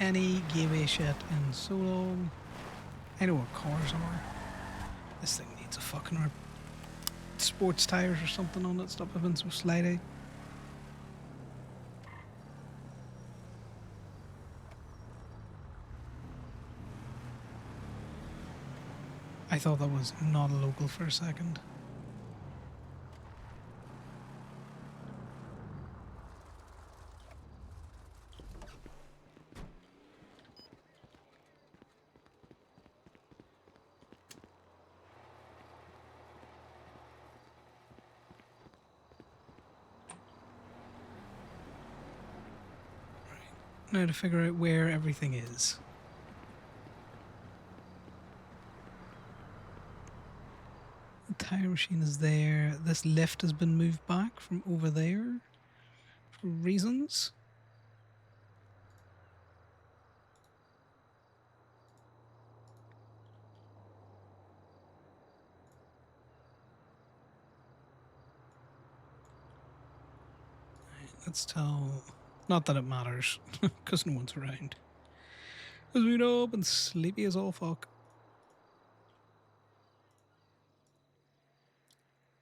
any gateway shit in so long. I know what cars are. This thing needs a fucking sports tires or something on it. Stop it being so slidey. I thought that was not a local for a second. Now to figure out where everything is. The tire machine is there. This lift has been moved back from over there for reasons. Let's tell... Not that it matters, because no one's around. Because we're up and sleepy as all fuck.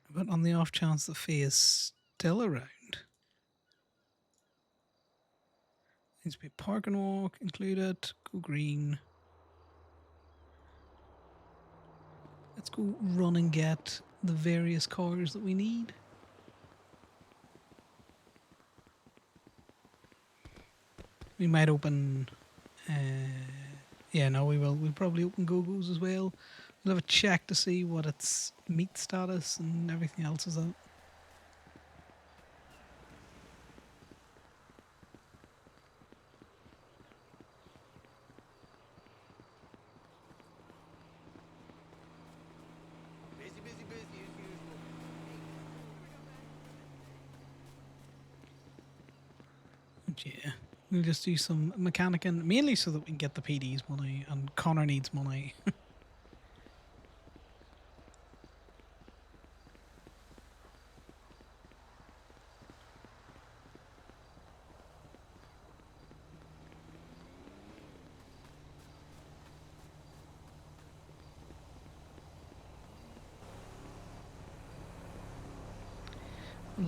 But on the off chance that Faye is still around, needs to be park and walk included. Go green. Let's go run and get the various cars that we need. We might open... yeah, no, we will. We'll probably open Go-Go's as well. We'll have a check to see what its meat status and everything else is at. Busy as usual. But yeah, we'll just do some mechanicking, mainly so that we can get the PD's money, and Connor needs money.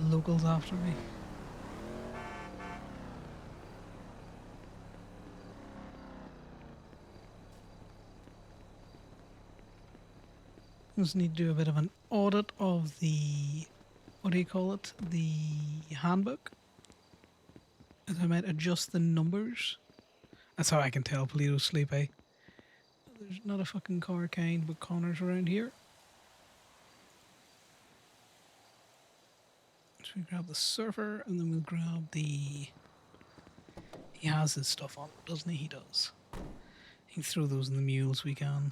Locals after me. Just need to do a bit of an audit of the, what do you call it, the handbook. And I might adjust the numbers. That's how I can tell Polito's sleepy. There's not a fucking car kind with Connors around here. So we grab the surfer and then we'll grab the... He has his stuff on, doesn't he? He does. He can throw those in the mules we can.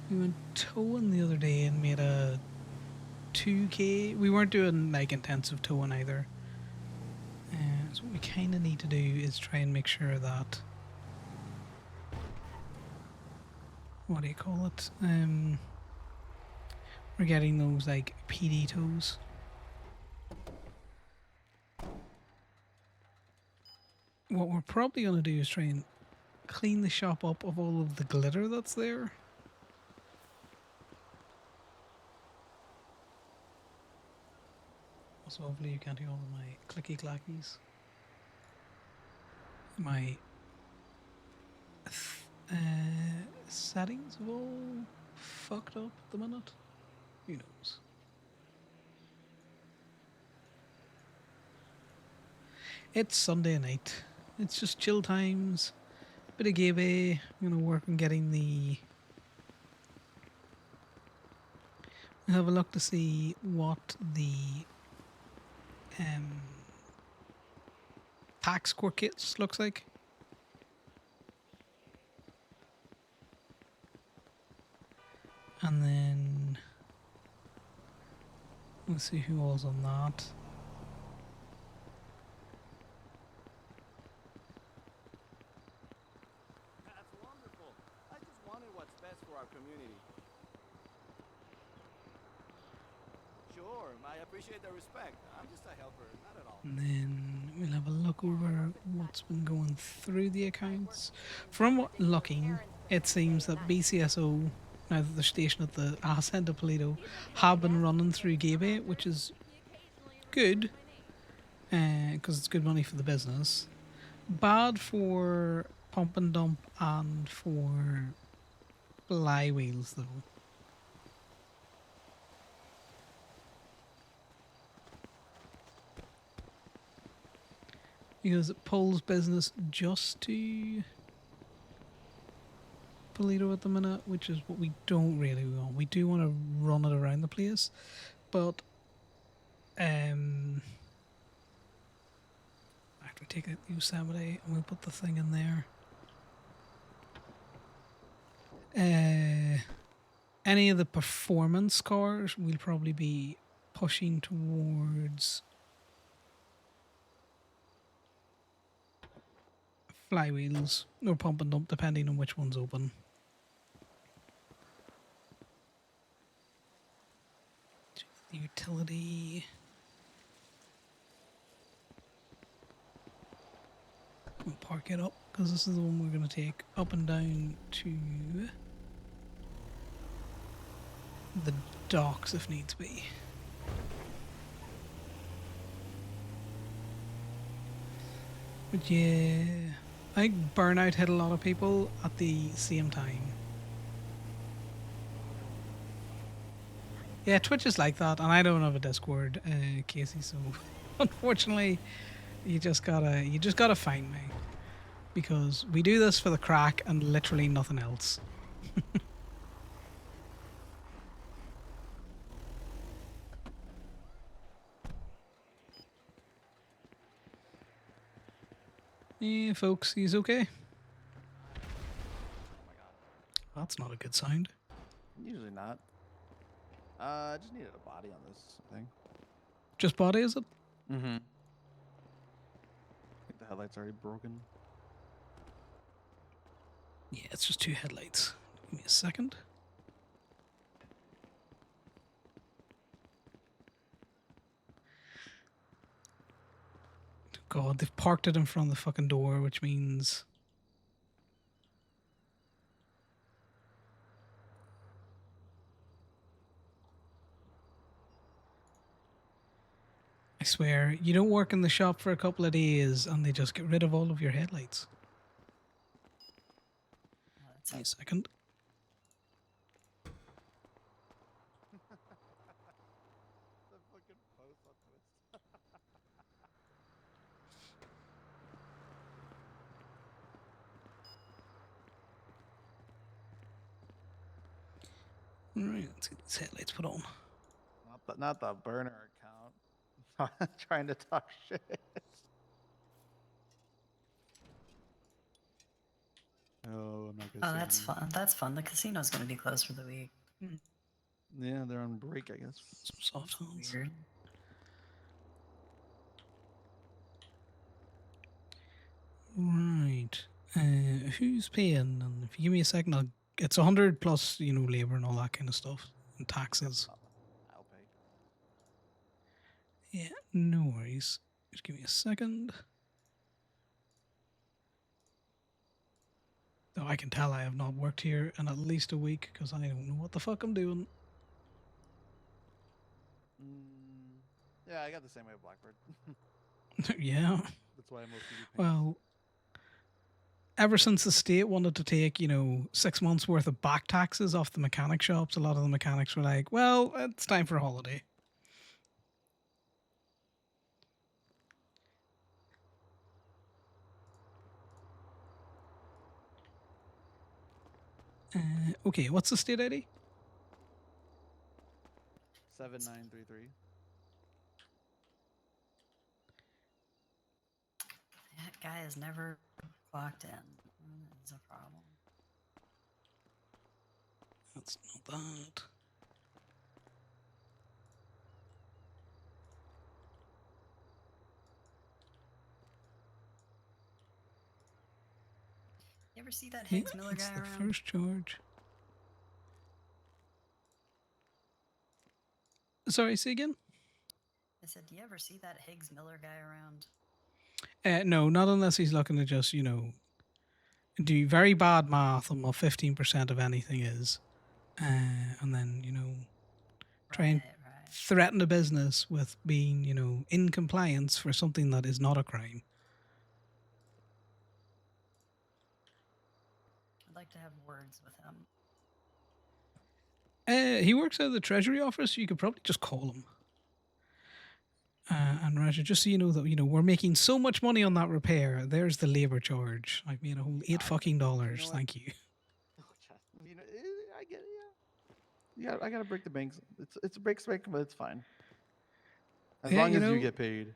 We went towing the other day and made a 2k. We weren't doing like intensive towing either. So what we kind of need to do is try and make sure that, what do you call it? We're getting those like PD tows. What we're probably going to do is try and clean the shop up of all of the glitter that's there. Also, hopefully you can't hear all of my clicky clackies. My settings are all fucked up at the minute. Who knows? It's Sunday night. It's just chill times. Bit of giveaway. I'm gonna work on getting the... I'll have a look to see what the PAX core kits looks like. And then let's see who all's on that. Sure, I appreciate the respect. I'm just a helper, not at all. And then we'll have a look Yeah, over what's what's expected? been going through the I work accounts. two From ridiculous looking, errands the it same day seems and that night. BCSO, now that they're stationed at the arse end of Toledo, These are have very been nasty running through things. Gabay, which is He occasionally refers good to my name. because it's good money for the business. Bad for pump and dump and for flywheels, though. Because it pulls business just to Toledo at the minute, which is what we don't really want. We do want to run it around the place, but after we take out the Yosemite and we'll put the thing in there. Any of the performance cars we'll probably be pushing towards flywheels or pump and dump, depending on which one's open. The utility. We'll park it up because this is the one we're going to take up and down to the docks if needs be. But yeah, I think burnout hit a lot of people at the same time. Yeah, Twitch is like that, and I don't have a Discord, Casey. So unfortunately, you just gotta find me because we do this for the crack and literally nothing else. Yeah, folks, he's okay. Oh my god. That's not a good sound. Usually not. I just needed a body on this thing. Just body, is it? Mm-hmm. I think the headlight's already broken. Yeah, it's just two headlights. Give me a second. God, they've parked it in front of the fucking door, which means I swear, you don't work in the shop for a couple of days and they just get rid of all of your headlights. That's Give me a second. The fucking post on Twitch. Alright, let's get these headlights put on. Not the burner account. Trying to talk shit. Oh, I'm not gonna Oh, say that's anything. fun. That's fun. The casino's going to be closed for the week. Yeah, they're on break, I guess. Some soft hands. Weird. Right. Who's paying? And if you give me a second, it's 100 plus, labor and all that kind of stuff and Yep, taxes. I'll pay. Yeah, no worries. Just give me a second. Though I can tell I have not worked here in at least a week because I don't know what the fuck I'm doing. Mm, yeah, I got the same way with Blackbird. Yeah. That's why I mostly do paints. Well, ever since the state wanted to take, 6 months worth of back taxes off the mechanic shops, a lot of the mechanics were like, well, it's time for a holiday. Okay, what's the state ID? 7933. That guy has never clocked in. That is a problem. That's not that. You ever see that Yeah, Higgs Miller it's guy the around? first charge. Sorry, say again? I said, do you ever see that Higgs Miller guy around? No, not unless he's looking to just, do very bad math on what 15% of anything is. And then, try and Right. threaten a business with being, in compliance for something that is not a crime. I'd like to have words with him. He works out of the Treasury office. You could probably just call him. And Roger, just so you know that we're making so much money on that repair. There's the labor charge. I've made a whole $8 fucking dollars. what? Thank you. Oh, I get it. Yeah. Yeah, I gotta break the banks. It's a break, but it's fine. As Yeah, long as you get paid.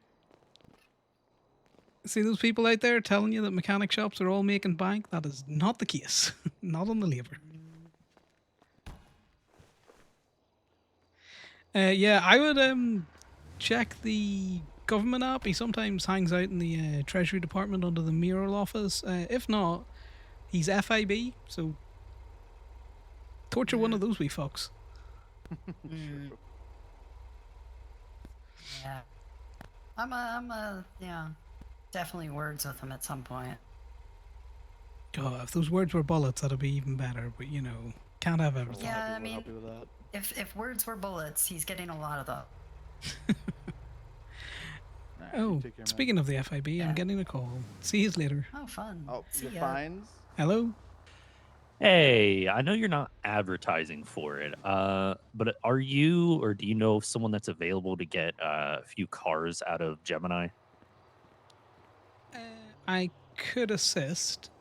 See those people out there telling you that mechanic shops are all making bank? That is not the case. Not on the labor. Yeah, I would check the government app. He sometimes hangs out in the Treasury Department under the Mural office. If not, he's FIB, so torture one of those wee fucks. True. Yeah. Definitely words with him at some point. Oh, if those words were bullets, that'd be even better. But can't have everything. Yeah, I mean, if words were bullets, he's getting a lot of them. Oh, speaking of the FIB, I'm getting a call. See you later. Oh, fun. Oh, See your ya. fines? Hello? Hey, I know you're not advertising for it, but are you, or do you know of someone that's available to get a few cars out of Gemini? I could assist.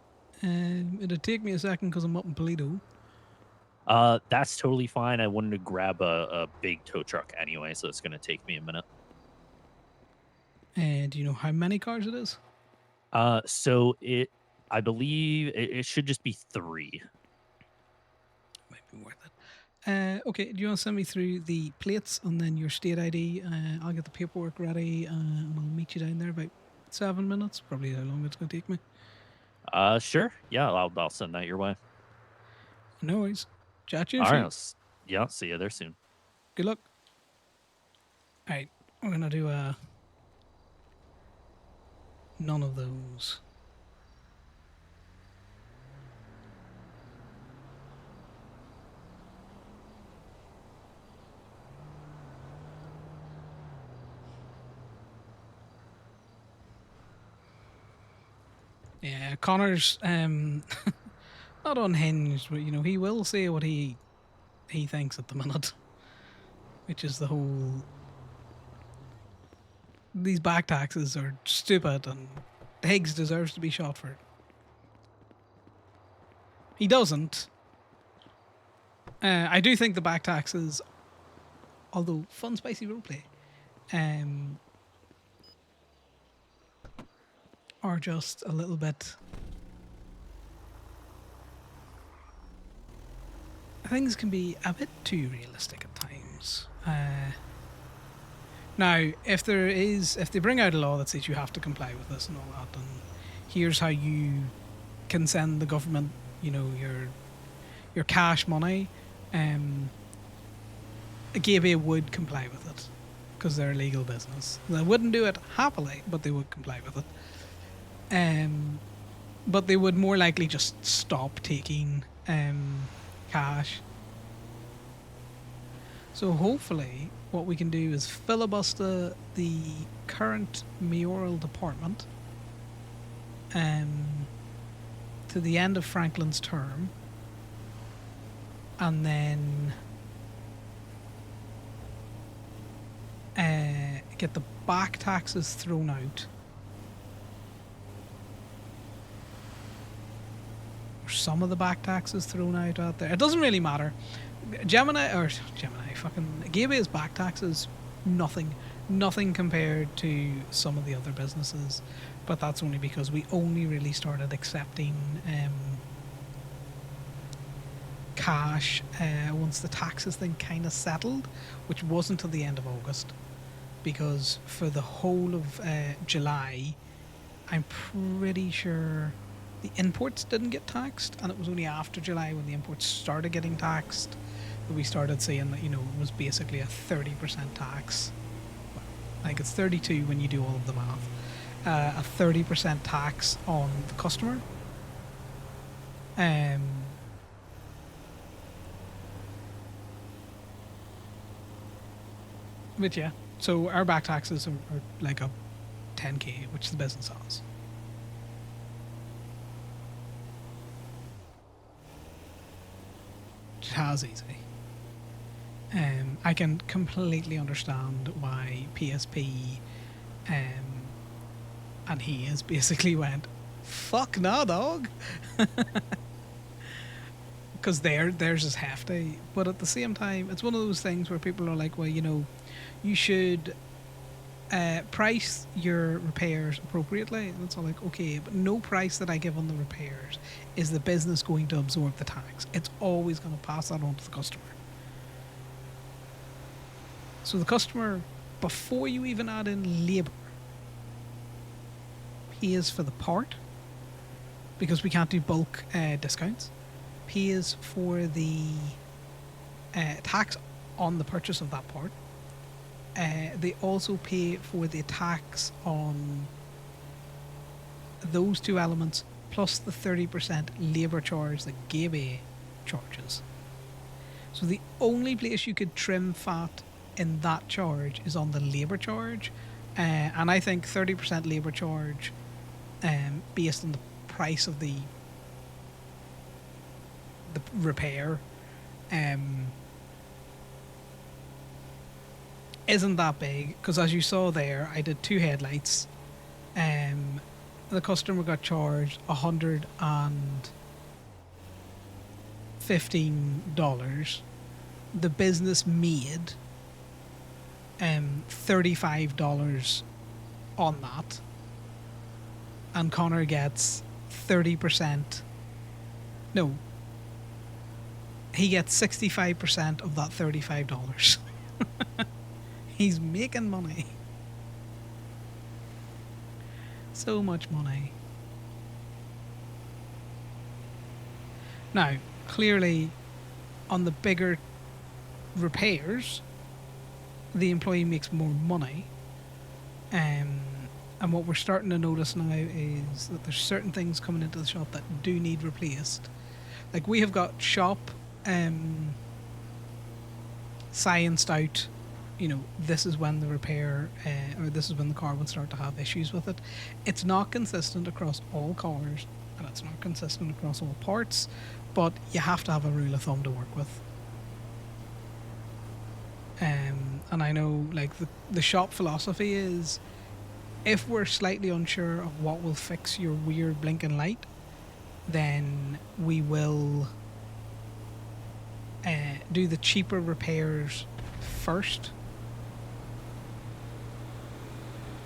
It'd take me a second because I'm up in Toledo. That's totally fine. I wanted to grab a big tow truck anyway, so it's going to take me a minute. Do you know how many cars it is? So I believe it should just be 3. Might be worth it. Okay, do you want to send me through the plates and then your state ID? I'll get the paperwork ready and I'll meet you down there about 7 minutes. Probably how long it's going to take me. Sure. Yeah, I'll send that your way. No worries. Chat you. All right. Yeah, see you there soon. Good luck. All right, we're going to do none of those. Yeah, Connor's not unhinged, but he will say what he thinks at the minute, which is the whole these back taxes are stupid and Higgs deserves to be shot for it. He doesn't. I do think the back taxes, although fun, spicy roleplay, are just a little bit. Things can be a bit too realistic at times. Now, if they bring out a law that says you have to comply with this and all that, and here's how you can send the government, your cash money, Gabe would comply with it because they're a legal business. They wouldn't do it happily, but they would comply with it. But they would more likely just stop taking cash. So hopefully what we can do is filibuster the current mayoral department to the end of Franklin's term, and then get the back taxes thrown out, or some of the back taxes thrown out there. It doesn't really matter. Gemini, fucking Gabe's back taxes, nothing compared to some of the other businesses, but that's only because we only really started accepting cash once the taxes thing kind of settled, which wasn't till the end of August, because for the whole of July, I'm pretty sure the imports didn't get taxed, and it was only after July when the imports started getting taxed that we started seeing that, you know, it was basically a 30% tax. Well, like it's 32 when you do all of the math. A 30% tax on the customer. But yeah, so our back taxes are like a 10k, which the business has. It has easy. I can completely understand why PSP and he has basically went, fuck no, dog. Because theirs is hefty. But at the same time, it's one of those things where people are like, well, you know, you should price your repairs appropriately. And it's all like, okay, but no price that I give on the repairs is the business going to absorb the tax. It's always going to pass that on to the customer. So the customer, before you even add in labour, pays for the part, because we can't do bulk discounts, pays for the tax on the purchase of that part. They also pay for the tax on those two elements, plus the 30% labour charge that Gaby charges. So the only place you could trim fat in that charge is on the labour charge, and I think 30% labour charge, based on the price of the repair, isn't that big, because as you saw there, I did 2 headlights. The customer got charged $115. The business made $35 on that, and Conor gets 30%. No, he gets 65% of that $35. He's making money. So much money. Now, clearly, on the bigger repairs, the employee makes more money. And what we're starting to notice now is that there's certain things coming into the shop that do need replaced. Like, we have got shop scienced out, you know, this is when the repair, or this is when the car will start to have issues with it. It's not consistent across all cars, and it's not consistent across all parts, but you have to have a rule of thumb to work with. And I know, like, the shop philosophy is, if we're slightly unsure of what will fix your weird blinking light, then we will do the cheaper repairs first,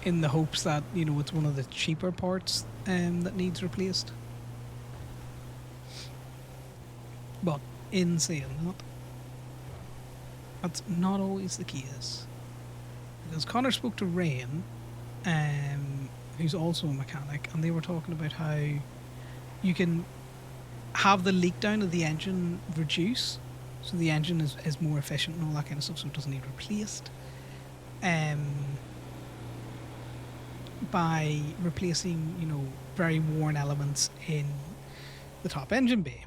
in the hopes that, you know, it's one of the cheaper parts that needs replaced. But in saying that, that's not always the case. Because Connor spoke to Rain, who's also a mechanic, and they were talking about how you can have the leak down of the engine reduce, so the engine is more efficient and all that kind of stuff, so it doesn't need replaced. By replacing, you know, very worn elements in the top engine bay.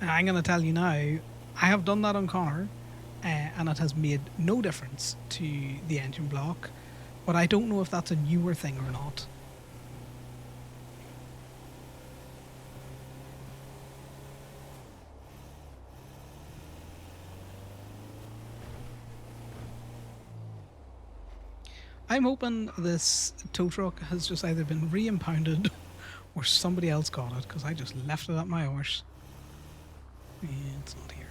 And I'm going to tell you now, I have done that on Connor, and it has made no difference to the engine block, but I don't know if that's a newer thing or not. I'm hoping this tow truck has just either been re-impounded or somebody else got it, because I just left it at my horse. Yeah, it's not here.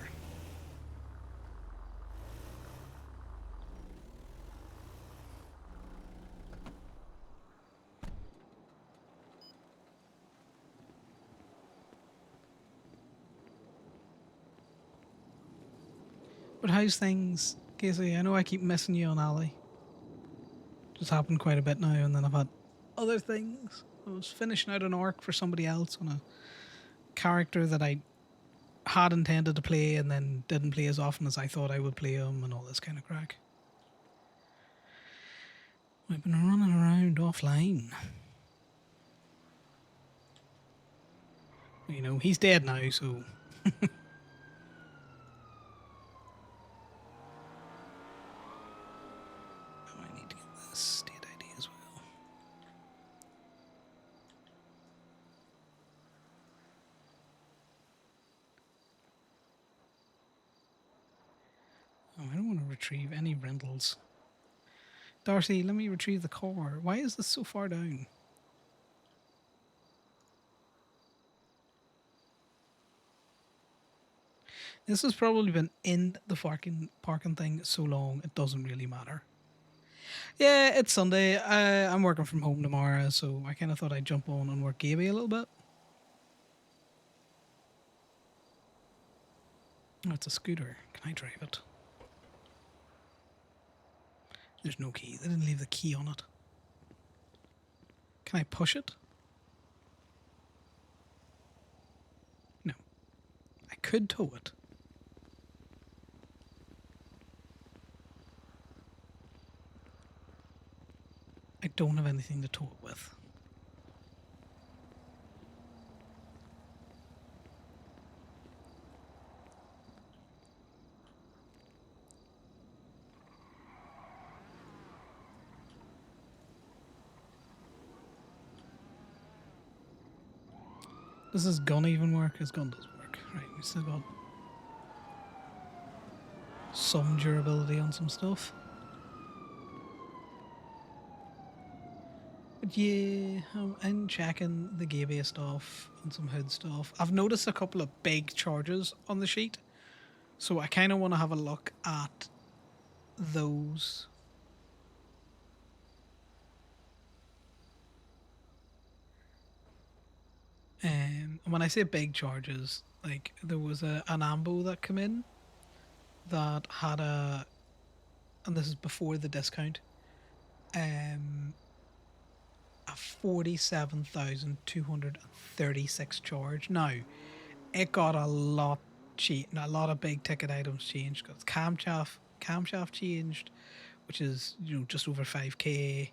But how's things, Casey? I know I keep missing you on Alley. Just happened quite a bit now, and then I've had other things. I was finishing out an arc for somebody else on a character that I had intended to play and then didn't play as often as I thought I would play them and all this kind of crack. We've been running around offline. You know, he's dead now, so... Oh, I need to get this state ID as well. Oh, I don't want to retrieve any rentals. Darcy, let me retrieve the car. Why is this so far down? This has probably been in the parking thing so long, it doesn't really matter. Yeah, it's Sunday. I'm working from home tomorrow, so I kind of thought I'd jump on and work Gaby a little bit. Oh, it's a scooter. Can I drive it? There's no key. They didn't leave the key on it. Can I push it? No. I could tow it. I don't have anything to tow it with. Does his gun even work? His gun does work. Right, we still got some durability on some stuff. But yeah, I'm checking the Gaby stuff and some hood stuff. I've noticed a couple of big charges on the sheet, so I kind of want to have a look at those. And when I say big charges, like there was an ambo that came in that had a, and this is before the discount, a 47,236 charge. Now, it got a lot a lot of big ticket items changed. Got camshaft changed, which is just over 5k.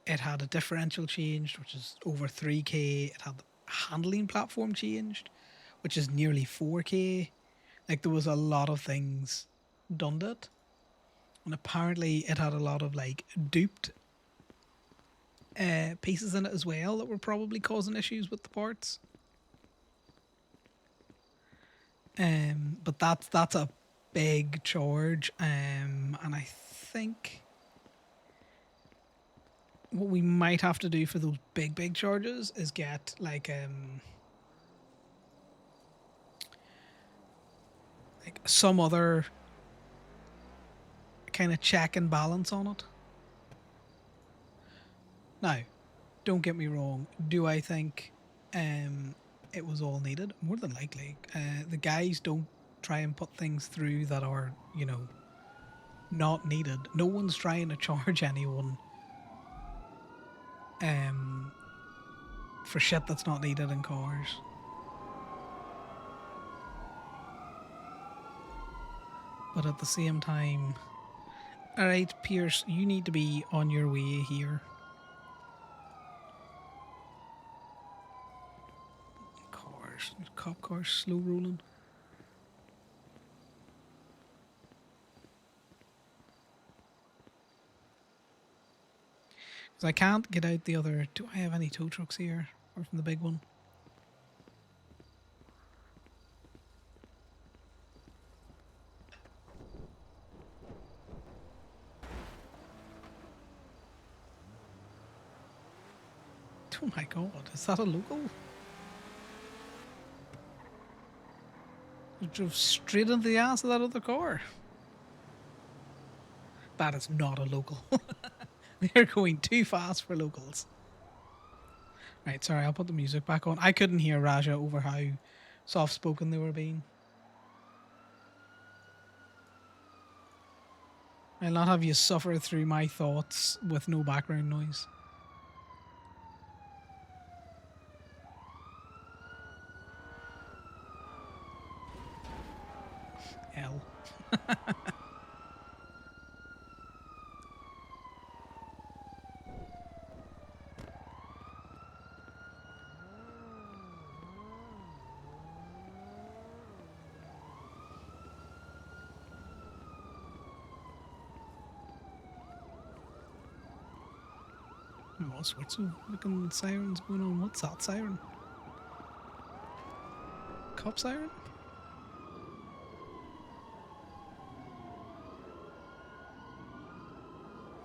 It had a differential changed, which is over 3k. It had the handling platform changed, which is nearly 4k. Like there was a lot of things done to it, and apparently it had a lot of like duped pieces in it as well that were probably causing issues with the parts. But that's a big charge, and I think what we might have to do for those big charges is get like some other kind of check and balance on it. Now, don't get me wrong. Do I think it was all needed? More than likely. The guys don't try and put things through that are, not needed. No one's trying to charge anyone for shit that's not needed in cars. But at the same time, alright, Pierce, you need to be on your way here. Cop cars slow rolling. Because I can't get out the other. Do I have any tow trucks here? Or from the big one? Oh my god, is that a local? You drove straight into the ass of that other car. That is not a local. They're going too fast for locals. Right, sorry, I'll put the music back on. I couldn't hear Raja over how soft-spoken they were being. I'll not have you suffer through my thoughts with no background noise. L. Oh, all sorts of looking sirens going on. What's that siren? Cop siren?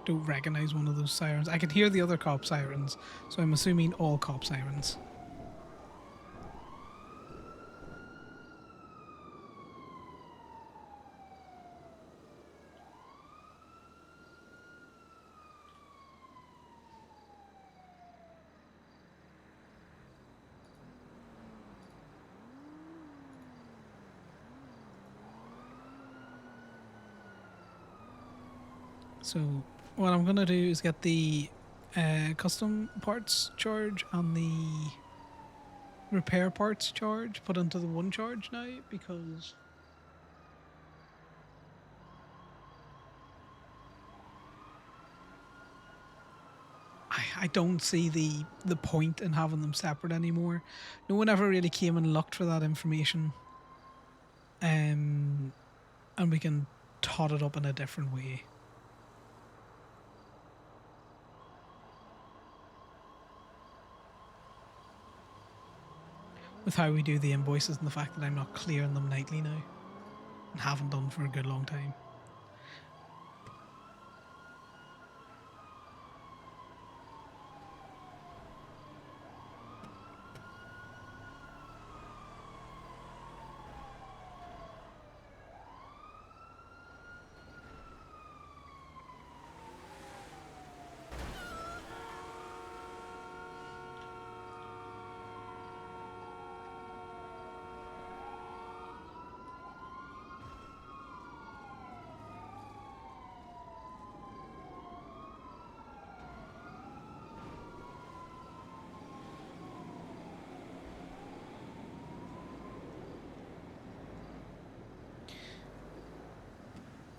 Don't recognize one of those sirens. I can hear the other cop sirens, so I'm assuming all cop sirens. So what I'm gonna do is get the custom parts charge and the repair parts charge put into the one charge now, because I don't see the point in having them separate anymore. No one ever really came and looked for that information. And we can tot it up in a different way. With how we do the invoices and the fact that I'm not clearing them nightly now. And haven't done for a good long time.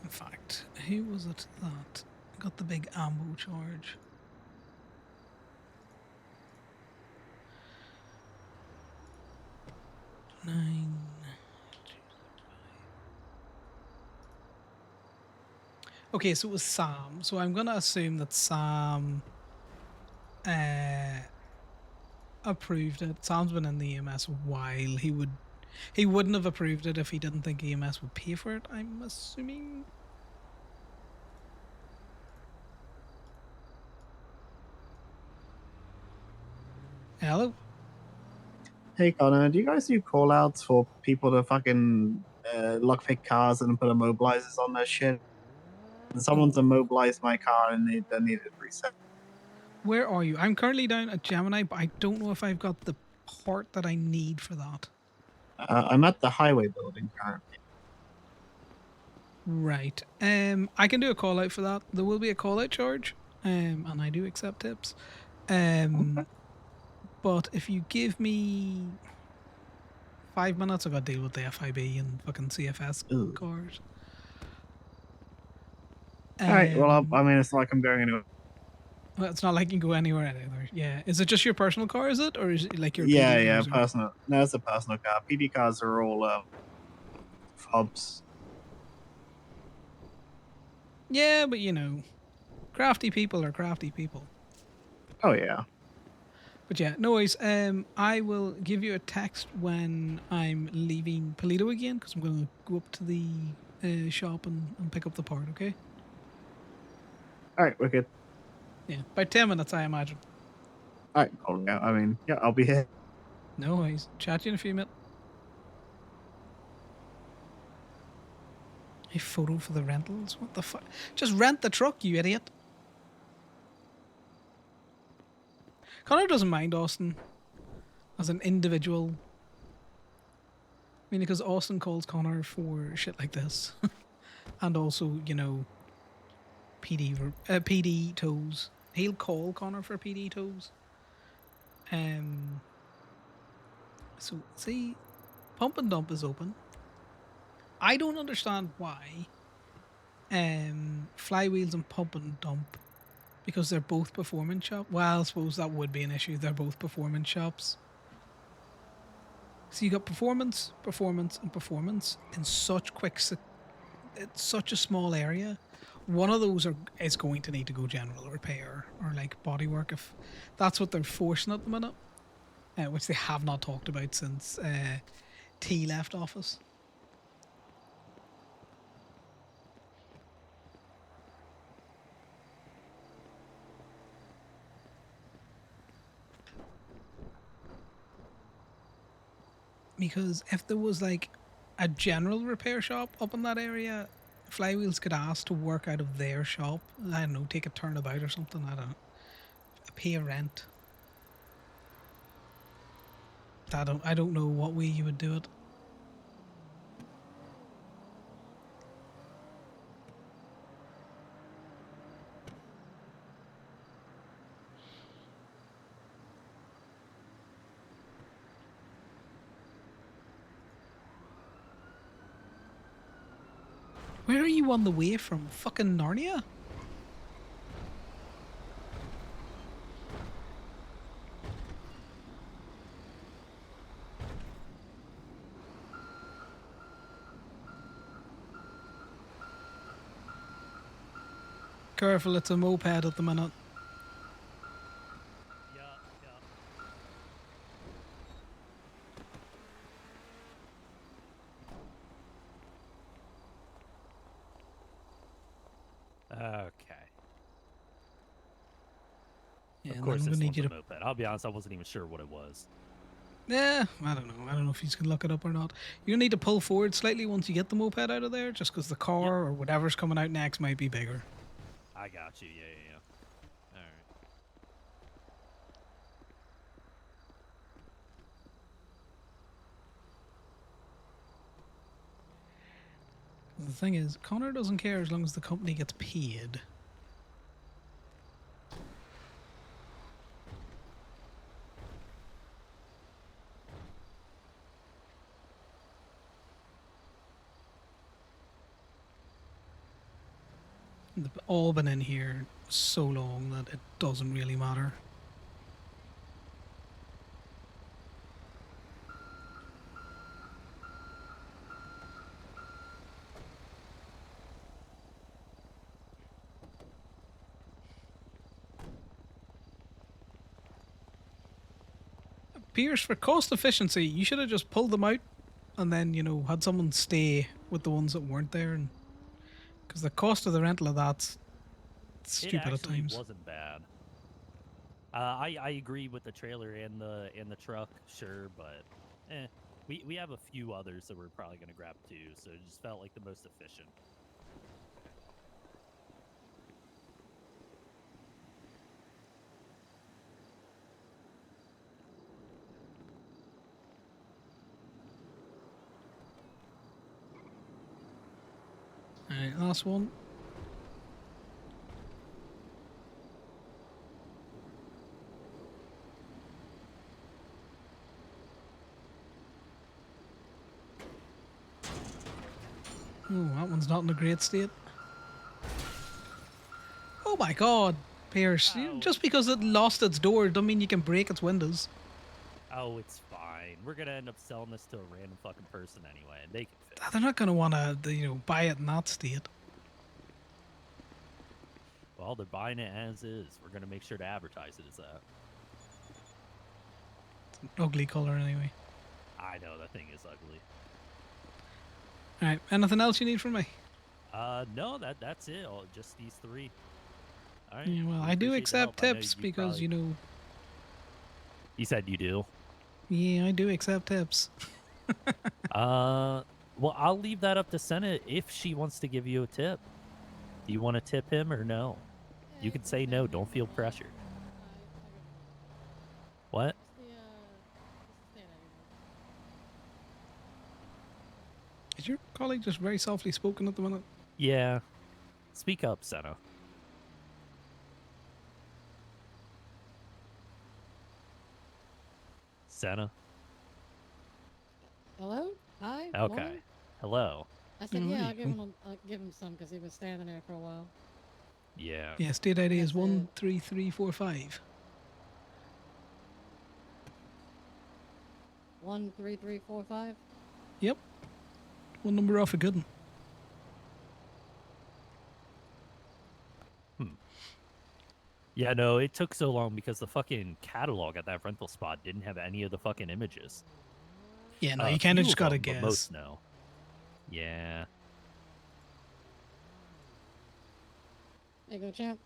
In fact, who was it that got the big ambo charge? Nine. Okay, so it was Sam. So I'm gonna assume that Sam approved it. Sam's been in the EMS a while. He wouldn't have approved it if he didn't think EMS would pay for it, I'm assuming. Hello? Hey Connor, do you guys do call outs for people to fucking lockpick cars and put immobilizers on their shit? And someone's immobilized my car and they need it reset. Where are you? I'm currently down at Gemini, but I don't know if I've got the part that I need for that. I'm at the highway building currently. Right. I can do a call out for that. There will be a call out charge. And I do accept tips. But if you give me 5 minutes, I got to deal with the FIB and fucking CFS Ooh. cars. All right. Well, I mean, it's not like I'm going anywhere. Well, it's not like you can go anywhere either. Yeah. Is it just your personal car, is it? Or is it like your Yeah, PD yeah, cruiser? personal. No, it's a personal car. PD cars are all hubs. Yeah, but you know, crafty people are crafty people. Oh yeah. But yeah, no worries. I will give you a text when I'm leaving Polito again, because I'm going to go up to the shop and pick up the part, okay? All right, wicked. Yeah, about 10 minutes, I imagine. All right, cool. Yeah, I mean, yeah, I'll be here. No worries. Chat to you in a few minutes. A photo for the rentals? What the fuck? Just rent the truck, you idiot. Connor doesn't mind Austin as an individual. I mean, because Austin calls Connor for shit like this. And also, you know, PD tows. He'll call Connor for PD tows. So, see, Pump and Dump is open. I don't understand why flywheels and pump and dump, because they're both performance shop. Well, I suppose that would be an issue. They're both performance shops. So you got performance, performance, and performance in such it's such a small area. One of those is going to need to go general repair or like bodywork if that's what they're forcing at the minute, which they have not talked about since T left office. Because if there was like a general repair shop up in that area, flywheels could ask to work out of their shop. I don't know, take a turnabout or something. I don't know. Pay a rent. I don't know what way you would do it. Where are you on the way from? Fucking Narnia? Careful, it's a moped at the minute. Yeah, yeah. Okay. Yeah, Of and course, then we this need one's you a to. moped. I'll be honest, I wasn't even sure what it was. Yeah, I don't know. I don't know if he's gonna look it up or not. You need to pull forward slightly once you get the moped out of there, just because the car or whatever's coming out next might be bigger. I got you. Yeah. All right. The thing is, Connor doesn't care as long as the company gets paid. They've all been in here so long that it doesn't really matter. Pierce, for cost efficiency, you should have just pulled them out and then, had someone stay with the ones that weren't there. And because the cost of the rental of that's It stupid at actually times. wasn't bad. I agree with the trailer and the truck, sure, but we have a few others that we're probably gonna grab too, so it just felt like the most efficient. Alright, last one. Oh, that one's not in a great state. Oh my god, Pierce. Oh. Just because it lost its door doesn't mean you can break its windows. Oh, it's fine. We're gonna end up selling this to a random fucking person anyway, and they can fix it. They're not going to want to, buy it in that state. Well, they're buying it as is. We're gonna make sure to advertise it as that. Ugly color anyway. I know that thing is ugly. Alright, anything else you need from me? No, that's it. Just these three. All right. Yeah, well, we I do appreciate the accept help. I know tips you because, probably- You said you do. Yeah, I do accept tips. Well, I'll leave that up to Senna if she wants to give you a tip. Do you want to tip him or no? You can say no. Don't feel pressured. What? Is your colleague just very softly spoken at the minute? Yeah. Speak up, Senna. Senna. Hello? Hi? Okay. Hello. I said, Oh, yeah, there I'll you give go. him. I'll give him some because he was standing there for a while. Yeah. Yeah, state ID is That's it. 13345. 13345. Yep, one number off a good one. Yeah, no, it took so long because the fucking catalog at that rental spot didn't have any of the fucking images. Yeah, no, A you kind of few just of gotta them, but guess. most no. Yeah. There you go, champ.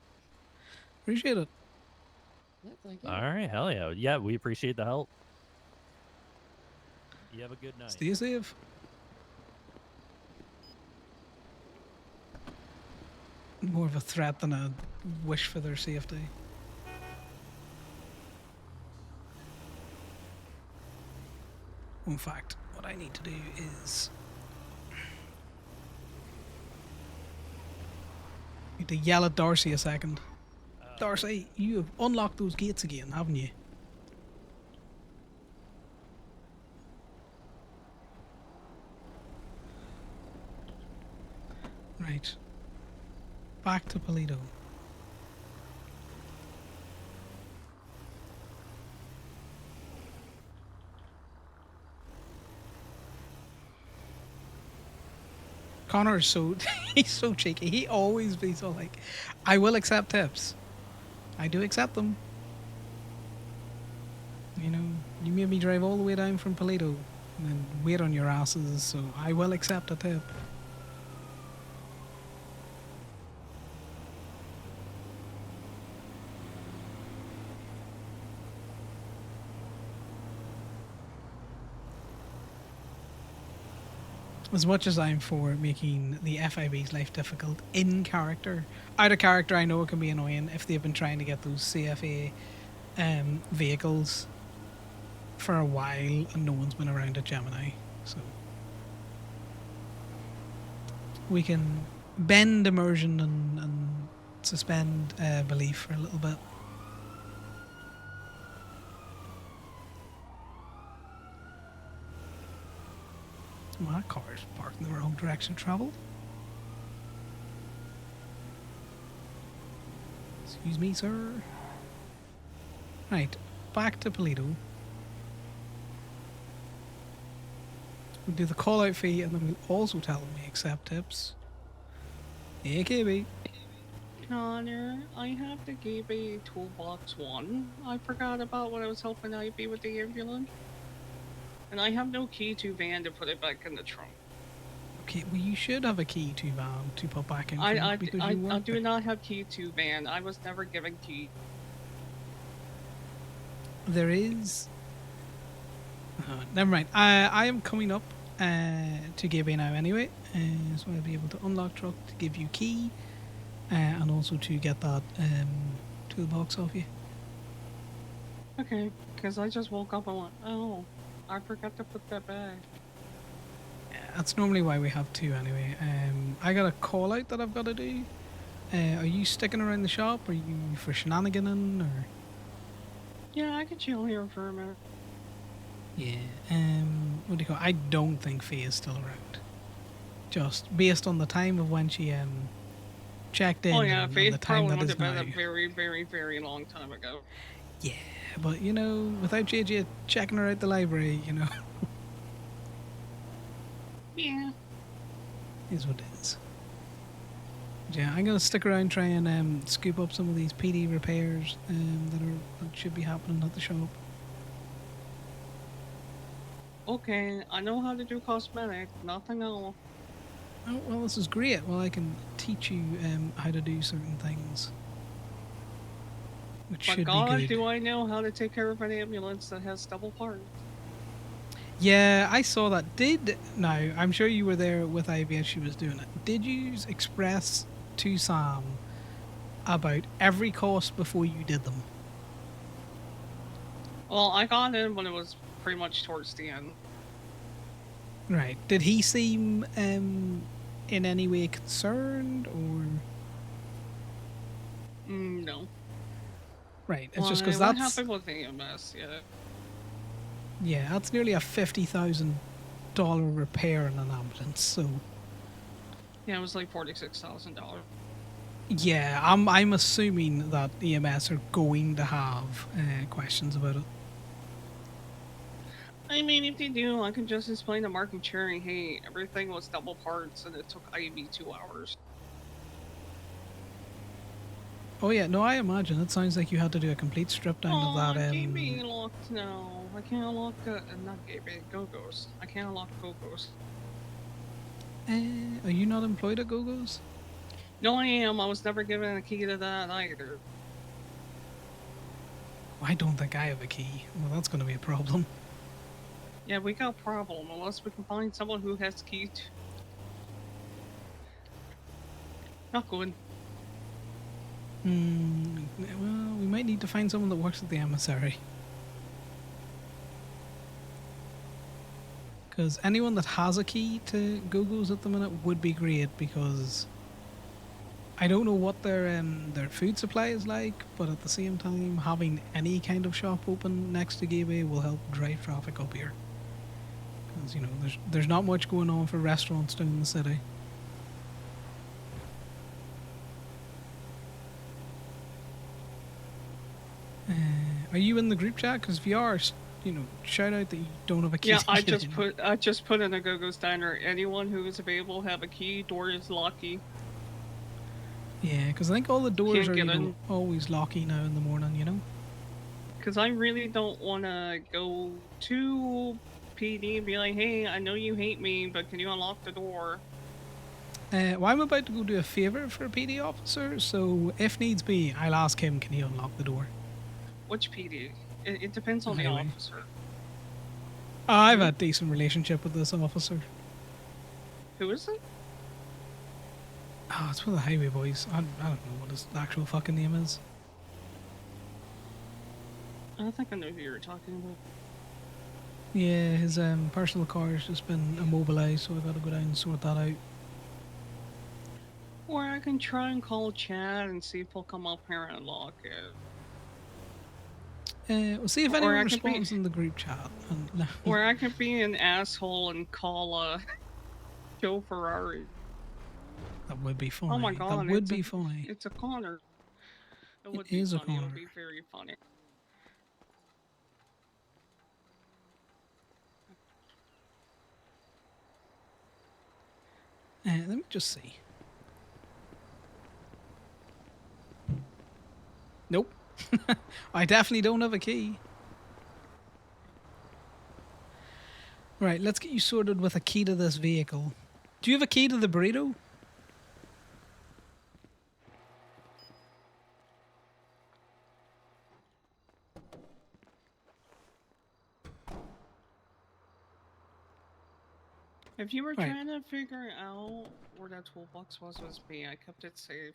Appreciate it. Yeah, thank you. All right, hell yeah. Yeah, we appreciate the help. You have a good night. Stay safe. More of a threat than a wish for their safety. In fact, what I need to do is need to yell at Darcy a second. Darcy, you have unlocked those gates again, haven't you? Right. Back to Polito. Connor is so he's so cheeky. He always be so like, I will accept tips. I do accept them. You know, you made me drive all the way down from Polito and then wait on your asses, so I will accept a tip. As much as I'm for making the FIB's life difficult in character, out of character, I know it can be annoying if they've been trying to get those CFA vehicles for a while and no one's been around at Gemini. So we can bend immersion and suspend belief for a little bit. Well, that car's parked in the wrong direction of travel. Excuse me, sir. Right, back to Polito. We'll do the call out fee and then we'll also tell them we accept tips. AKB. Connor, I have the GB toolbox 1. I forgot about what I was helping IB with the ambulance. And I have no key to van to put it back in the trunk. Okay, well you should have a key to van to put back in I because you work do there. not have key to van. I was never given key. There is. Never mind. I am coming up to GB now anyway, so I'll be able to unlock truck to give you key, and also to get that toolbox off you. Okay, because I just woke up and went, oh, I forgot to put that back. Yeah, that's normally why we have two anyway. I got a call out that I've got to do. Are you sticking around the shop? Are you for shenaniganing or? Yeah, I could chill here for a minute. Yeah. What do you call it? I don't think Faye is still around. Just based on the time of when she checked in. Oh yeah, and Faith the time probably that went is to bed now. a very, very, very long time ago. Yeah, but you know, without JJ checking her out the library, you know, Yeah. is what it is. Yeah, I'm gonna stick around, try and scoop up some of these PD repairs that should be happening at the shop. Okay, I know how to do cosmetic, nothing else. Oh well, this is great. Well, I can teach you how to do certain things, which But should God, be good. do I know how to take care of an ambulance that has double parts. Yeah, I saw that. Now, I'm sure you were there with Ivy as she was doing it. Did you express to Sam about every cost before you did them? Well, I got in when it was pretty much towards the end. Right. Did he seem in any way concerned or? No. Right. It's just Why, because what that's happened with EMS? yeah, that's nearly a $50,000 repair in an ambulance. So Yeah, it was like $46,000. Yeah, I'm assuming that EMS are going to have questions about it. I mean, if they do, I can just explain to Mark and Cherry, hey, everything was double parts and it took Ivy 2 hours. Oh yeah, no, I imagine it sounds like you had to do a complete strip down of Oh, that. Gaby locked now. I can't unlock, not Gaby, Go-Go's. I can't unlock Go-Go's. Are you not employed at Go-Go's? No, I am. I was never given a key to that either. I don't think I have a key. Well, that's going to be a problem. Yeah, we got a problem unless we can find someone who has key to... Not good. Well, we might need to find someone that works at the emissary. Because anyone that has a key to Go-Go's at the minute would be great, because I don't know what their food supply is like, but at the same time, having any kind of shop open next to Gateway will help drive traffic up here. Because, you know, there's not much going on for restaurants down in the city. Are you in the group chat? Because if you are, you know, shout out that you don't have a key. Yeah, to I get just put in a Go-Go's diner. Anyone who is available have a key. Door is locky. Yeah, because I think all the doors Can't are, get you know, in. always locky now in the morning, you know? Because I really don't want to go to PD and be like, hey, I know you hate me, but can you unlock the door? Well, I'm about to go do a favour for a PD officer, so if needs be, I'll ask him, can he unlock the door? Which PD? It depends on the Highway. officer. I've had a decent relationship with this officer. Who is it? Oh, it's one of the highway boys. I don't know what his actual fucking name is. I think I know who you're talking about. Yeah, his personal car's just been immobilised, so I gotta go down and sort that out. Or I can try and call Chad and see if he'll come up here and unlock it. We'll see if Or anyone I could responds in the group chat. And, Or I could be an asshole and call Joe Ferrari. that would be funny. Oh my god, that would be funny. It's a Connor. It would It be is a funny. It would Connor. be very funny. Let me just see. Nope. I definitely don't have a key. Right, let's get you sorted with a key to this vehicle. Do you have a key to the burrito? If you were Right. trying to figure out where that toolbox was me, I kept it safe.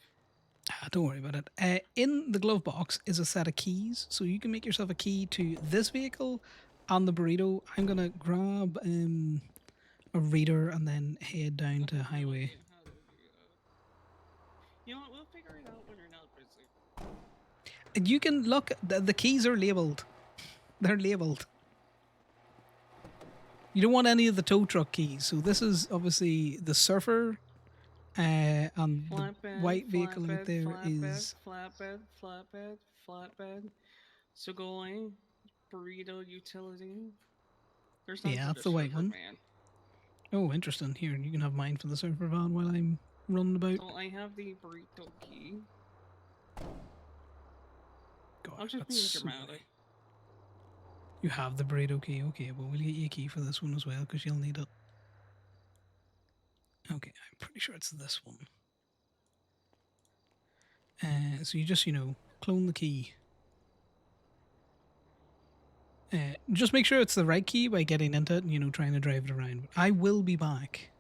Don't worry about it. In the glove box is a set of keys, so you can make yourself a key to this vehicle and the burrito. I'm gonna grab a reader and then head down to highway. You know what? We'll figure it out when you're not busy. You can look. The keys are labeled. They're labeled. You don't want any of the tow truck keys. So this is obviously the Surfer, and Flatbed, the white vehicle flatbed, out there flatbed, is flatbed, Sugoi, burrito utility. There's none yeah, for that's the the white Surfer one. van. Oh, interesting. Here, you can have mine for the Surfer van while I'm running about. So I have the burrito key. God, I'm just that's being so dramatic. many. You have the burrito key. Okay, well, we'll get you a key for this one as well because you'll need it. Okay, I'm pretty sure it's this one. So you just, you know, clone the key. Just make sure it's the right key by getting into it and, you know, trying to drive it around. But I will be back.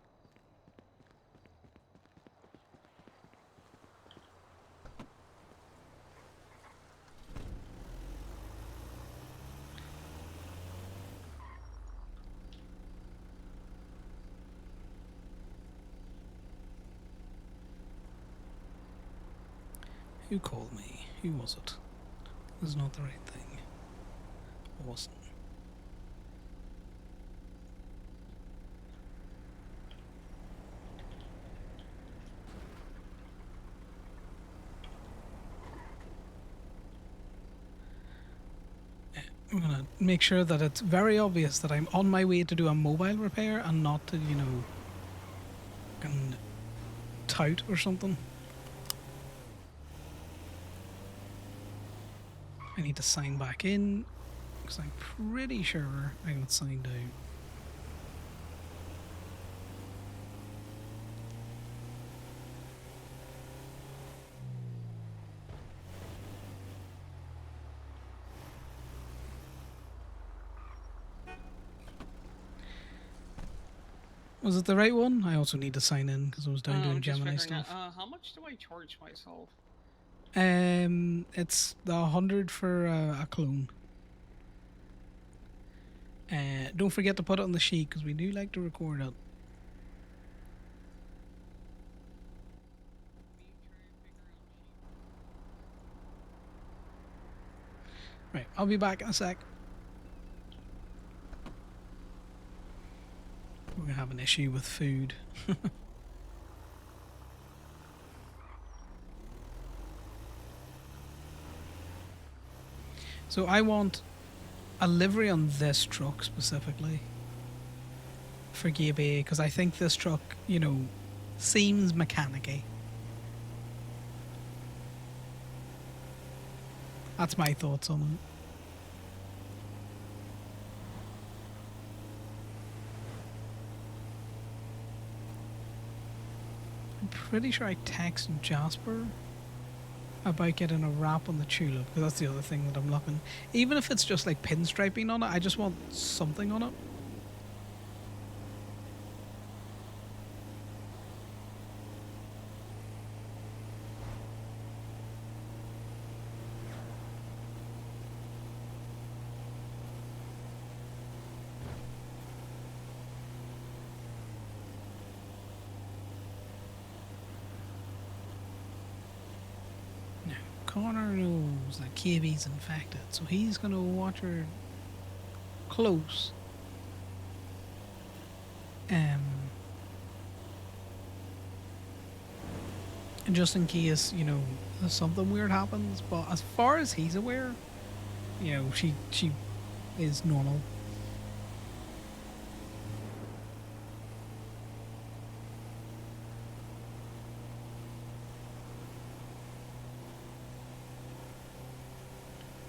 Who called me? Who was it? This is not the right thing. It wasn't. I'm gonna make sure that it's very obvious that I'm on my way to do a mobile repair and not to, you know, fucking tout or something. I need to sign back in because I'm pretty sure I got signed out. Was it the right one? I also need to sign in because I was down doing I'm just Gemini figuring stuff. out, how much do I charge myself? It's the 100 for a clone. Don't forget to put it on the sheet because we do like to record it. Right, I'll be back in a sec. We're gonna have an issue with food. So I want a livery on this truck specifically for Gabe because I think this truck, you know, seems mechanic-y. That's my thoughts on it. I'm pretty sure I texted Jasper about getting a wrap on the tulip because that's the other thing that I'm looking. Even if it's just like pinstriping on it, I just want something on it. Conor knows that KB's infected, so he's gonna watch her close. And just in case, you know, something weird happens. But as far as he's aware, you know, she is normal.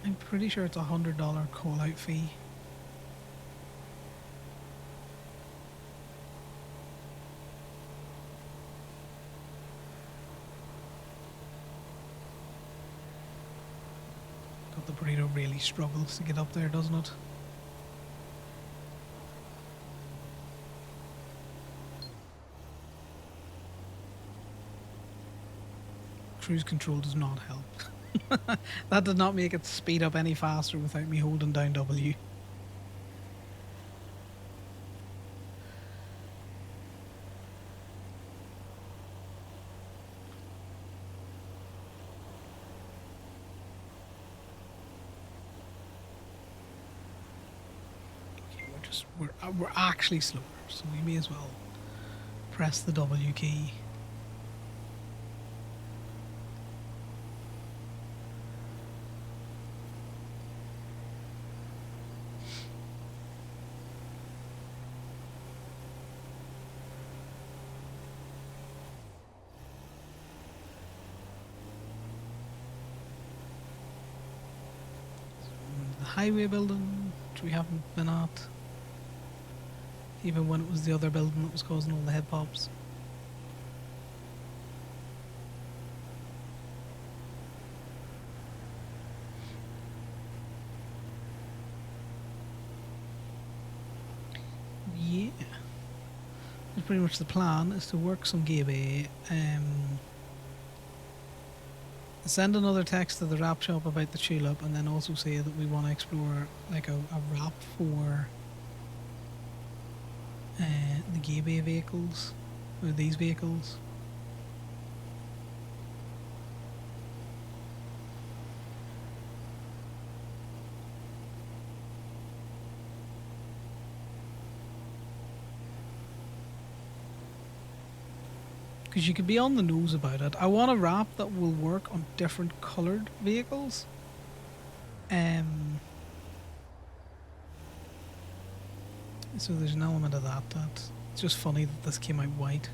I'm pretty sure it's $100 call out fee. God, the burrito really struggles to get up there, doesn't it? Cruise control does not help. That did not make it speed up any faster without me holding down W. Okay, we're actually slower, so we may as well press the W key. Highway building, which we haven't been at, even when it was the other building that was causing all the head pops. Yeah, that's pretty much the plan, is to work some Gabe. Send another text to the wrap shop about the tulip, and then also say that we want to explore like a wrap for the Gabe vehicles, or these vehicles. Because you could be on the nose about it. I want a wrap that will work on different coloured vehicles. So there's an element of that. It's just funny that this came out white.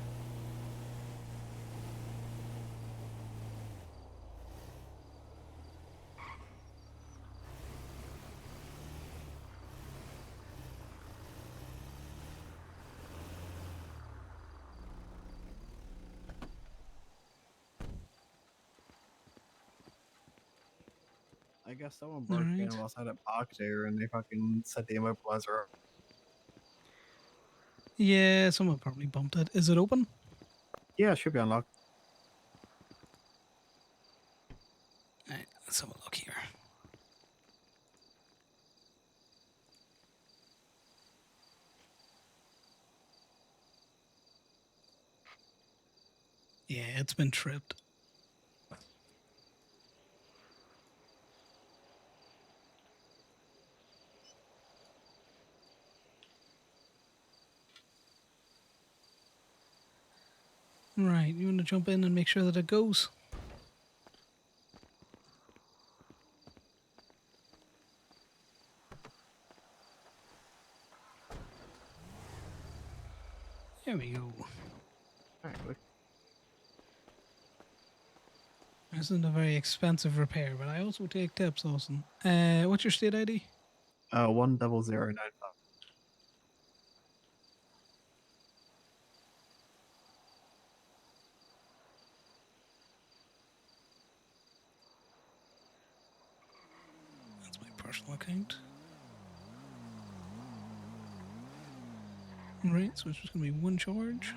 I guess someone broke in Alright. whilst I had it parked there and they fucking set the immobilizer up. Yeah, someone probably bumped it. Is it open? Yeah, it should be unlocked. Alright, let's have a look here. Yeah, it's been tripped. Right, you want to jump in and make sure that it goes? There we go. Alright, look. This isn't a very expensive repair, but I also take tips, Austin. What's your state ID? 10095. That's my personal account. Right, so it's just going to be one charge.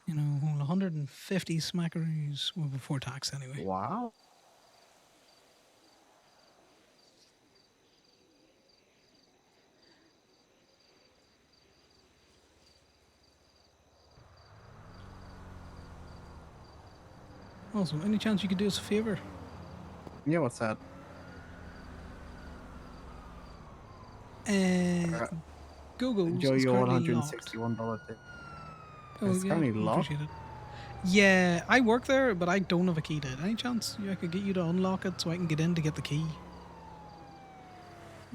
You know, 150 smackaroos, well, before tax anyway. Wow. Also, any chance you could do us a favor? Yeah, what's that? Uh, Go-Go's Enjoy is your currently locked. $161 tip. Oh, It's yeah, currently locked? appreciate it. Yeah, I work there, but I don't have a key to it. Any chance I could get you to unlock it so I can get in to get the key?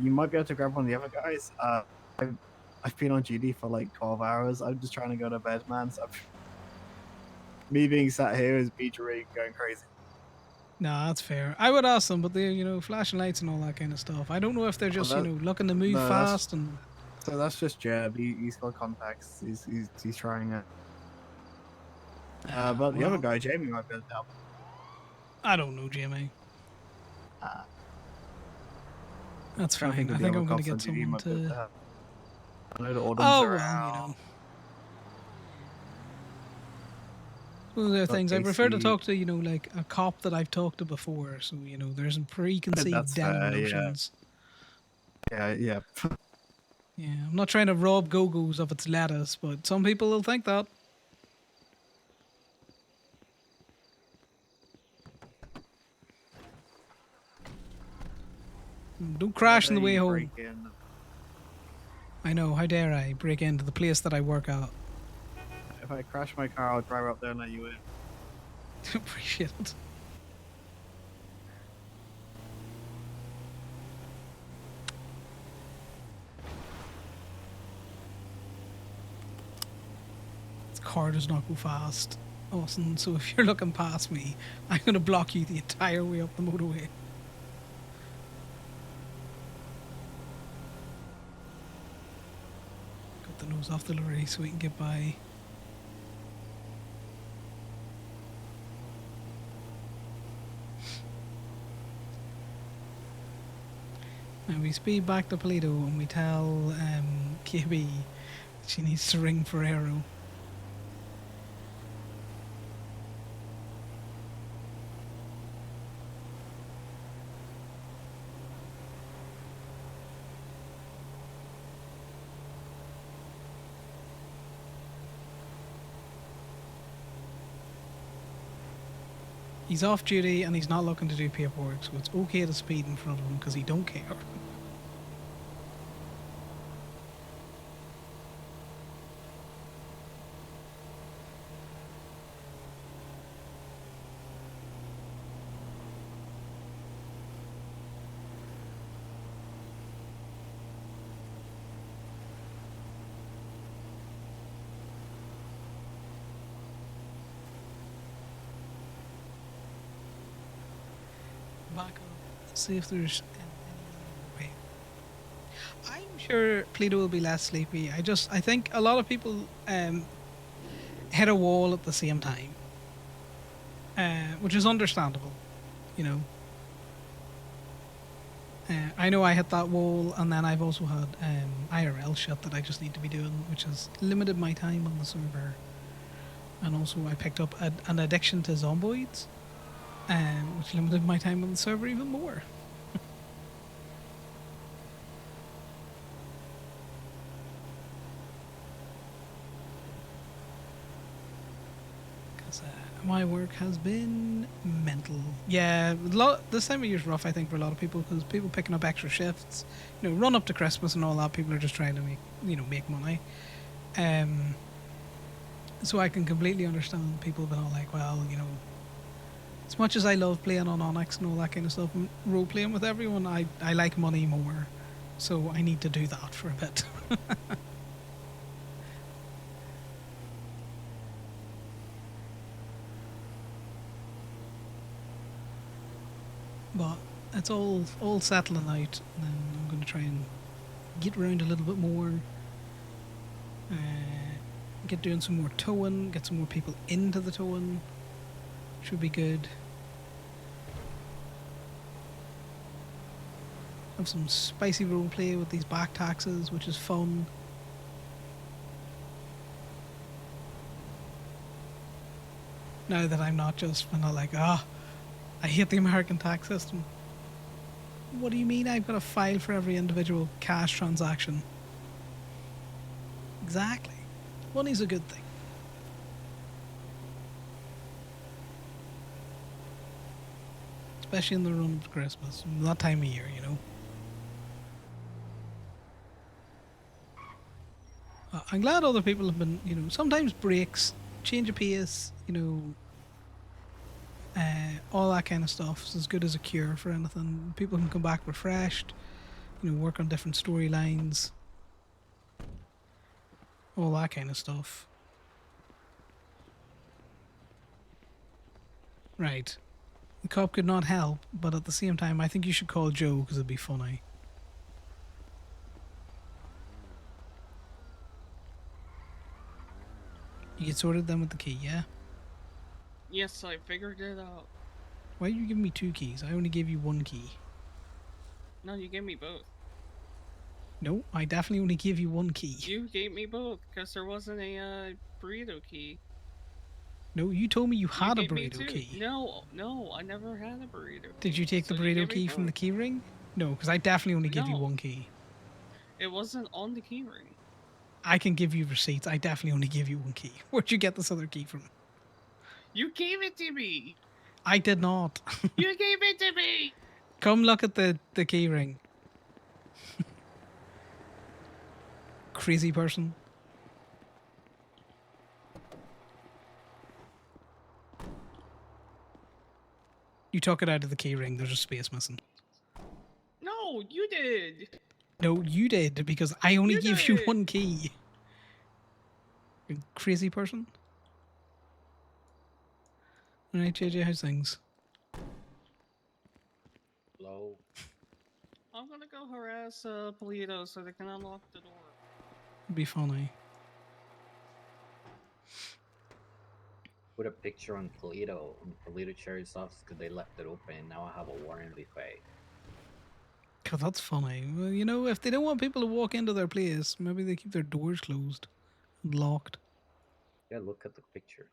You might be able to grab one of the other guys. I've been on duty for like 12 hours. I'm just trying to go to bed, man. So me being sat here is me going crazy. Nah, that's fair. I would ask them, but they're, you know, flashing lights and all that kind of stuff. I don't know if they're just, Well, you know, looking to move no, that's- fast and... So that's just Jeb. He's got contacts. He's trying it. But the other well, guy, Jamie, might be able to help. I don't know, Jamie. Uh, That's trying to fine. think I of the think other I'm going to cops on get duty someone might be able to to... help. I know the Autumn's Oh, around. well, you know. Well, there are Got things. I prefer to JC. talk to, you know, like a cop that I've talked to before. So, you know, there's preconceived That's damn fair, yeah. notions. Yeah. Yeah, I'm not trying to rob Go-Go's of its lettuce, but some people will think that. Don't crash on the way home. Break in. I know, how dare I break into the place that I work at. If I crash my car, I'll drive up there and let you in. Appreciate it. This car does not go fast, Austin, so if you're looking past me, I'm going to block you the entire way up the motorway. Got the nose off the lorry so we can get by. And we speed back to Polito and we tell KB she needs to ring Ferrero. He's off duty and he's not looking to do paperwork, so it's okay to speed in front of him because he don't care. back up. See if there's any way. I'm sure Pleader will be less sleepy. I think a lot of people hit a wall at the same time, which is understandable, you know. I know I hit that wall, and then I've also had IRL shit that I just need to be doing, which has limited my time on the server. And also I picked up an addiction to zomboids, which limited my time on the server even more. Because my work has been mental. Yeah, this time of year is rough, I think, for a lot of people, because people picking up extra shifts, you know, run up to Christmas and all that. People are just trying to make money. So I can completely understand people being all like, well, you know, as much as I love playing on Onyx and all that kind of stuff, and role playing with everyone, I like money more, so I need to do that for a bit. But it's all settling out, and then I'm going to try and get around a little bit more. Get doing some more towing, get some more people into the towing. Should be good. Have some spicy roleplay with these back taxes, which is fun. Now that I'm not like, I hate the American tax system. What do you mean I've got to file for every individual cash transaction? Exactly. Money's a good thing. Especially in the run up to Christmas. That time of year, you know. I'm glad other people have been, you know, sometimes breaks, change of pace, you know, all that kind of stuff is as good as a cure for anything. People can come back refreshed, you know, work on different storylines, all that kind of stuff. Right. The cop could not help, but at the same time, I think you should call Joe because it'd be funny. You get sorted then with the key, yeah? Yes, I figured it out. Why are you giving me 2 keys? I only gave you 1 key. No, you gave me both. No, I definitely only gave you 1 key. You gave me both because there wasn't a burrito key. No, you told me you had a gave me burrito two. key. No, I never had a burrito. Did you take the So you burrito gave me key from the both. key ring? No, because I definitely only gave you No. 1 key. It wasn't on the key ring. I can give you receipts. I definitely only gave you 1 key. Where'd you get this other key from? You gave it to me. I did not. You gave it to me. Come look at the key ring. Crazy person. You took it out of the key ring. There's a space missing. No, you did. No, you did, because I only You gave you did. 1 key. You crazy person. Alright, JJ, how's things? Hello. I'm gonna go harass Polito so they can unlock the door. It'd be funny. Put a picture on Polito Cherry's office because they left it open and now I have a warrant to pay. God, that's funny. Well, you know, if they don't want people to walk into their place, maybe they keep their doors closed and locked. Yeah, look at the picture.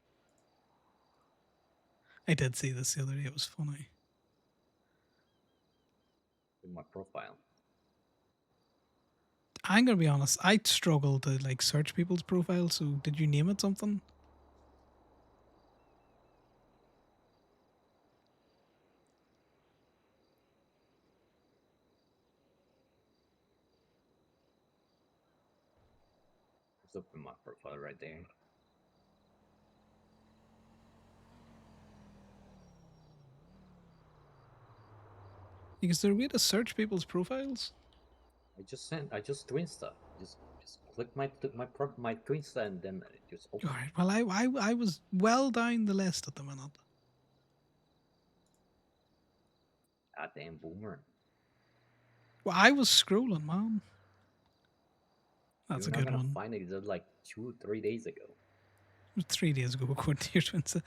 I did see this the other day. It was funny. In my profile. I'm gonna be honest. I struggle to like search people's profiles. So, did you name it something? It's up in my profile right there. Is there a way to search people's profiles? I just twin stuff. Just click my twin stuff and then it just open. All right. Well, I was well down the list at the minute. Ah, damn boomer. Well, I was scrolling, man. That's You're a not good gonna one. find it. It's just like 2-3 days ago. It was 3 days ago, according to your twins.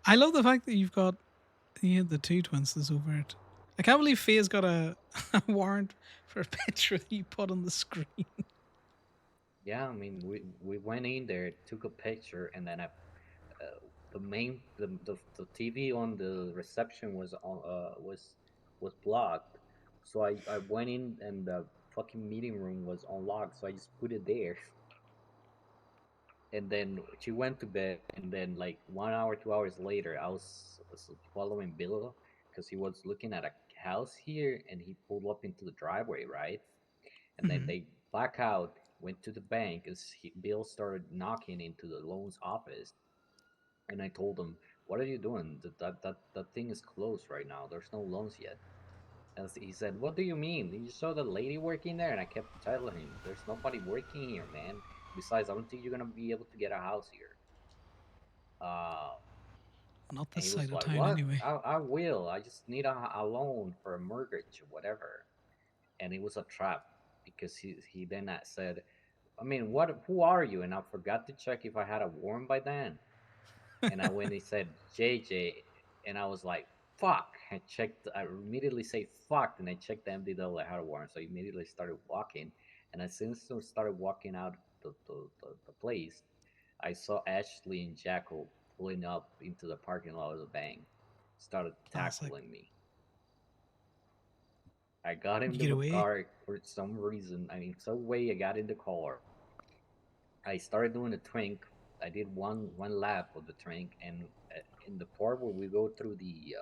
I love the fact that you had the two twins over it. I can't believe Faye's got a warrant for a picture that you put on the screen. Yeah, I mean, we went in there, took a picture, and then the main the TV on the reception was on was blocked. So I went in and the fucking meeting room was unlocked. So I just put it there. And then she went to bed, and then like 1 hour 2 hours later was following Bill because he was looking at a house here, and he pulled up into the driveway, right? And then Mhm. they back out, went to the bank as Bill started knocking into the loans office. And I told him, what are you doing? That thing is closed right now, there's no loans yet. And he said, what do you mean, you saw the lady working there? And I kept telling him, there's nobody working here, man. Besides, I don't think you're gonna be able to get a house here. Uh, Not and this he side was of like, town, "What? anyway. I will. I just need a loan for a mortgage or whatever." And it was a trap because he then said, "I mean, what? Who are you?" And I forgot to check if I had a warrant by then. And I went, he said JJ, and I was like, "Fuck!" I checked. I immediately say "fuck," and I checked the MDW. I had a warrant, so I immediately started walking. And as soon as I started walking out the place, I saw Ashley and Jackal pulling up into the parking lot of the bank, started Classic. tackling me. I got You into get the away. car for some reason. I mean, some way I got in the car. I started doing a twink. I did one lap of the twink, and in the part where we go through the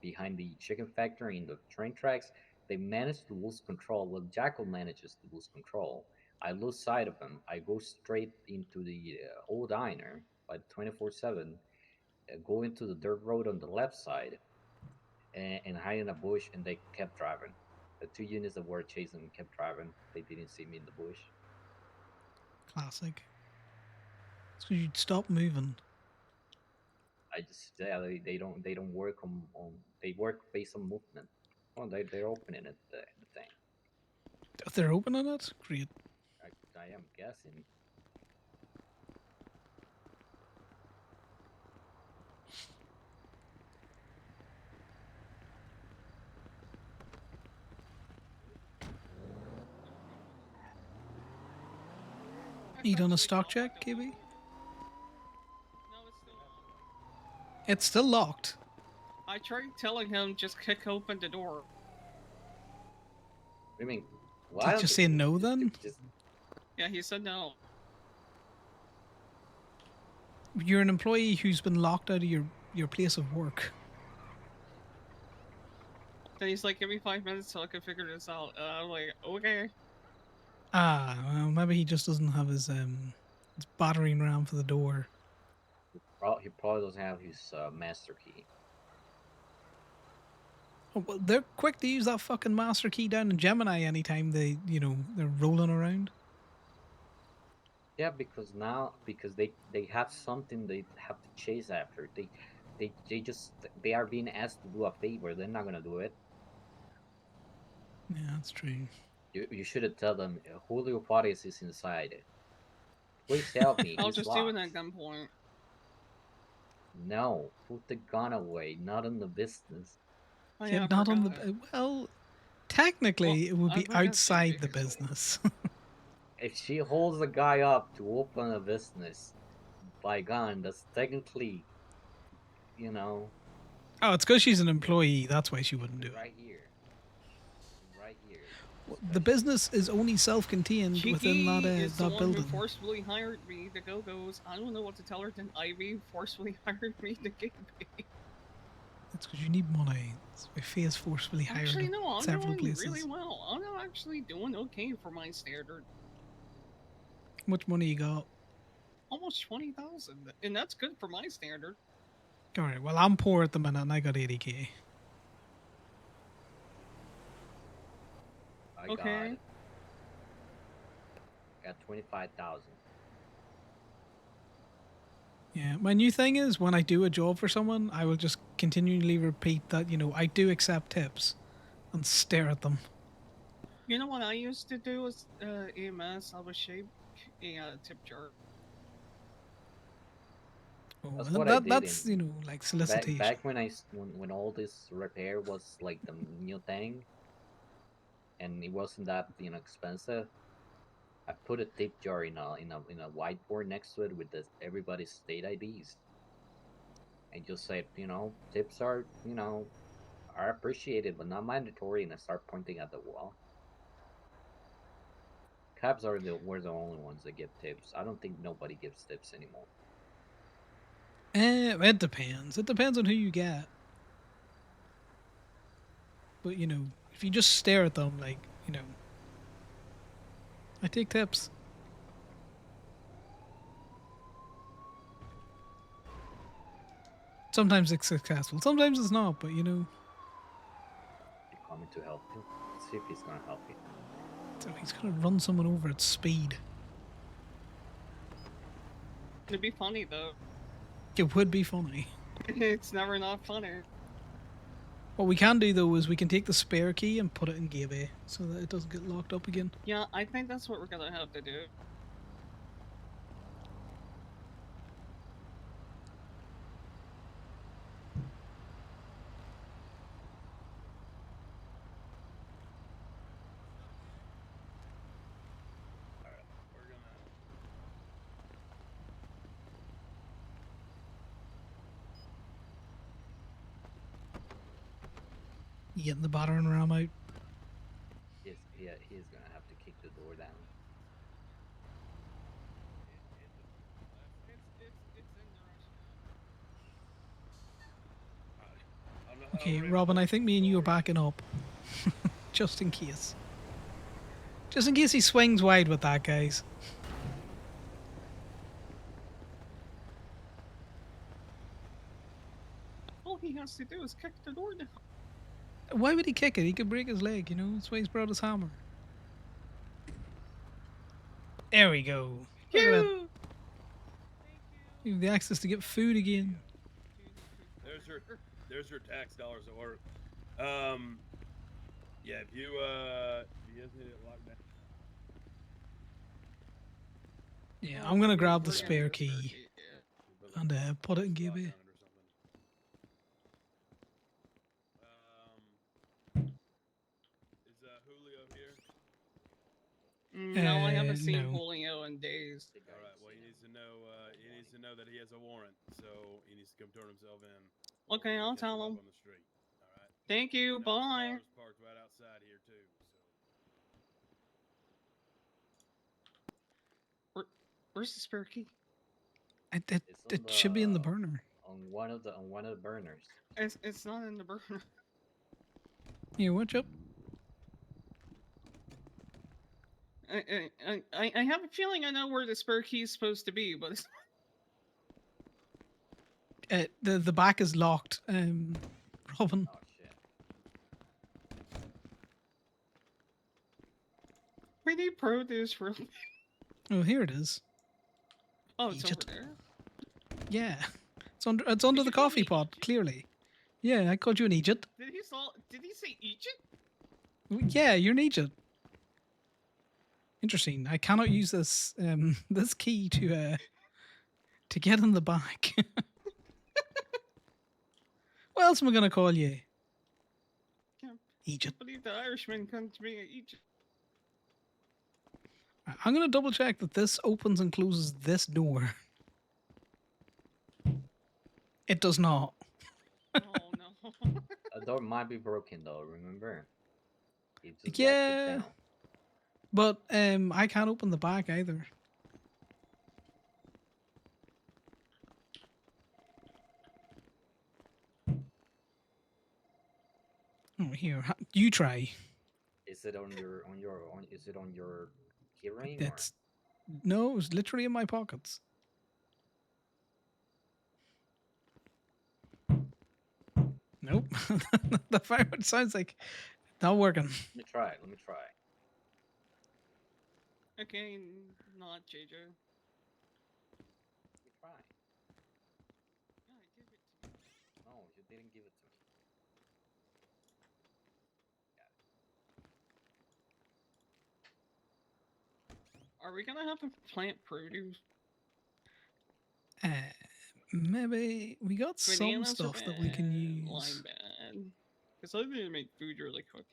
behind the chicken factory in the train tracks, they managed to lose control. Well, Jackal manages to lose control. I lose sight of him. I go straight into the old diner by 24/7, go into the dirt road on the left side, and hide in a bush, and they kept driving. The two units that were chasing me kept driving. They didn't see me in the bush. Classic. It's because you'd stop moving. I just yeah, they don't work on they work based on movement. Oh, they're opening it the thing. If they're opening it, great. I am guessing. You done a Actually stock felt like check, it was KB? locked. No, it's still locked. It's still locked. I tried telling him just kick open the door. I mean, Did you what? just say no then? Just Yeah, he said no. You're an employee who's been locked out of your place of work. Then he's like, give me 5 minutes till I can figure this out. I'm like, okay. Ah, well, maybe he just doesn't have his battering ram for the door. he probably doesn't have his master key. Oh, well, they're quick to use that fucking master key down in Gemini anytime they're rolling around. Yeah, because they have something they have to chase after. They are being asked to do a favor. They're not gonna do it. Yeah, that's true. You should have tell them Julio Juarez is inside. Please help me. I'll He's just do it locked. at gunpoint. No, put the gun away. Not in the business. Oh Yeah, yeah, I not on forgot. the well. Technically, it would I be forgot to outside the vehicle. business. If she holds the guy up to open a business by gun, that's technically, you know, Oh, it's because she's an employee. That's why she wouldn't do it. right here. Right here. Well, the Especially. business is only self-contained within Cheeky is the that one who building. forcefully hired me. The Go-Go's. I don't know what to tell her. Then Ivy forcefully hired me to get me. That's because you need money. That's why Faye's forcefully hired Actually, at no, I'm several doing places. really well. I'm actually doing okay for my standard. How much money you got? Almost 20,000, and that's good for my standard. All right. Well, I'm poor at the minute, and I got 80K. I Okay. got 25,000. Yeah, my new thing is when I do a job for someone, I will just continually repeat that, I do accept tips and stare at them. You know what I used to do as EMS? I would shape a tip jar. Oh, That's what I did that's, in like back solicitation. back when when all this repair was like the new thing, and it wasn't that expensive. I put a tip jar in a whiteboard next to it with everybody's state IDs, and just said, tips are appreciated but not mandatory, and I start pointing at the wall. Cabs were the only ones that give tips. I don't think nobody gives tips anymore. It depends. It depends on who you get. But, if you just stare at them, like, I take tips. Sometimes it's successful. Sometimes it's not, but, He's coming to help you. Let's see if he's gonna help you. so he's going to run someone over at speed. It'd be funny though. It would be funny. It's never not funny. What we can do, though, is we can take the spare key and put it in Gate A so that it doesn't get locked up again. Yeah, I think that's what we're gonna have to do. You getting the battering ram out? He's gonna have to kick the door down. Okay, Robin, I think me and you are backing up. Just in case. Just in case he swings wide with that, guys. All he has to do is kick the door down. Why would he kick it? He could break his leg, That's why he's brought his hammer. There we go. Look at that. You have the access to get food again. There's your tax dollars at work. Yeah, if you guys need it locked down. Yeah, I'm gonna grab the spare key and put it in Gate A. Is Julio here? No, I haven't seen no. Julio in days. All right. Well, he needs to know. He needs to know that he has a warrant, so he needs to come turn himself in. Okay, Or I'll catch tell up him. on the street. All right. Thank you. And his Bye. car's parked right outside here too. So. Where's the spare key? It should be in the burner. On one of the burners. It's not in the burner. Yeah, watch up. I have a feeling I know where the spare key is supposed to be, but The back is locked, Robin. Oh shit. we need produce really. Oh, here it is. Oh, it's Egypt. over there. Yeah, it's under the coffee pot. Clearly. Yeah, I called you an Egypt. Did he say Egypt? Yeah, you're an Egypt. Interesting. I cannot use this this key to get in the back. What else am I gonna call you? Egypt. I believe the Irishman comes to me at Egypt. I'm gonna double check that this opens and closes this door. It does not. Oh no. A door might be broken though. Remember. He just locked it Yeah. down. But I can't open the back either. Oh, here, you try. Is it on your is it on your keyring? That's no, it's literally in my pockets. Nope. The firework sounds like not working. Let me try. Okay, not JJ. Let me try. Are we gonna have to plant produce? Maybe we got some Bananas are stuff that we can bad, lime use. bad. Because I need to make food really quick.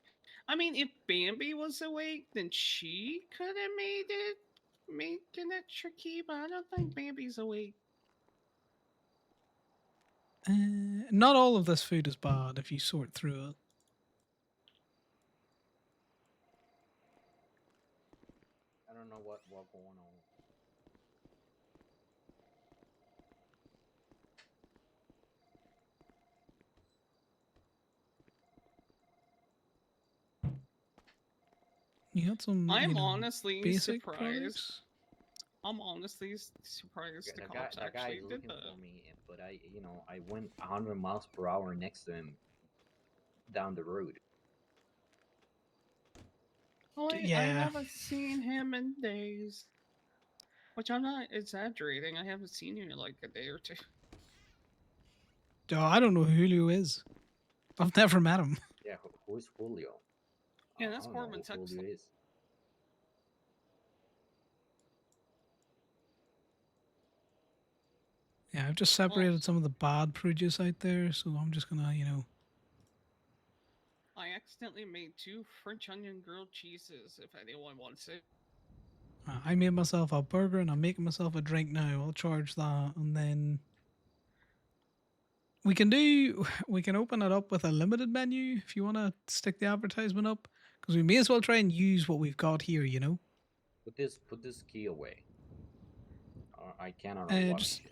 I mean, if Bambi was awake, then she could have made an extra key, but I don't think Bambi's awake. Not all of this food is bad if you sort through it. I don't know what going on. You got some, I'm honestly basic surprised. products. I'm honestly surprised the cops That guy actually is did looking that. for me, but I went 100 miles per hour next to him down the road. Oh, I Yeah. haven't seen him in days. Which I'm not exaggerating. I haven't seen you in like a day or two. Oh, I don't know who Julio is. I've never met him. Yeah, who's Julio? Yeah, that's I don't know Corbin, who Texas. Julio is. Yeah, I've just separated some of the bad produce out there, so I'm just gonna, I accidentally made 2 French onion grilled cheeses, if anyone wants it. I made myself a burger and I'm making myself a drink now. I'll charge that, and then we can open it up with a limited menu if you want to stick the advertisement up, because we may as well try and use what we've got here. Put this key away. I cannot unlock Just shit.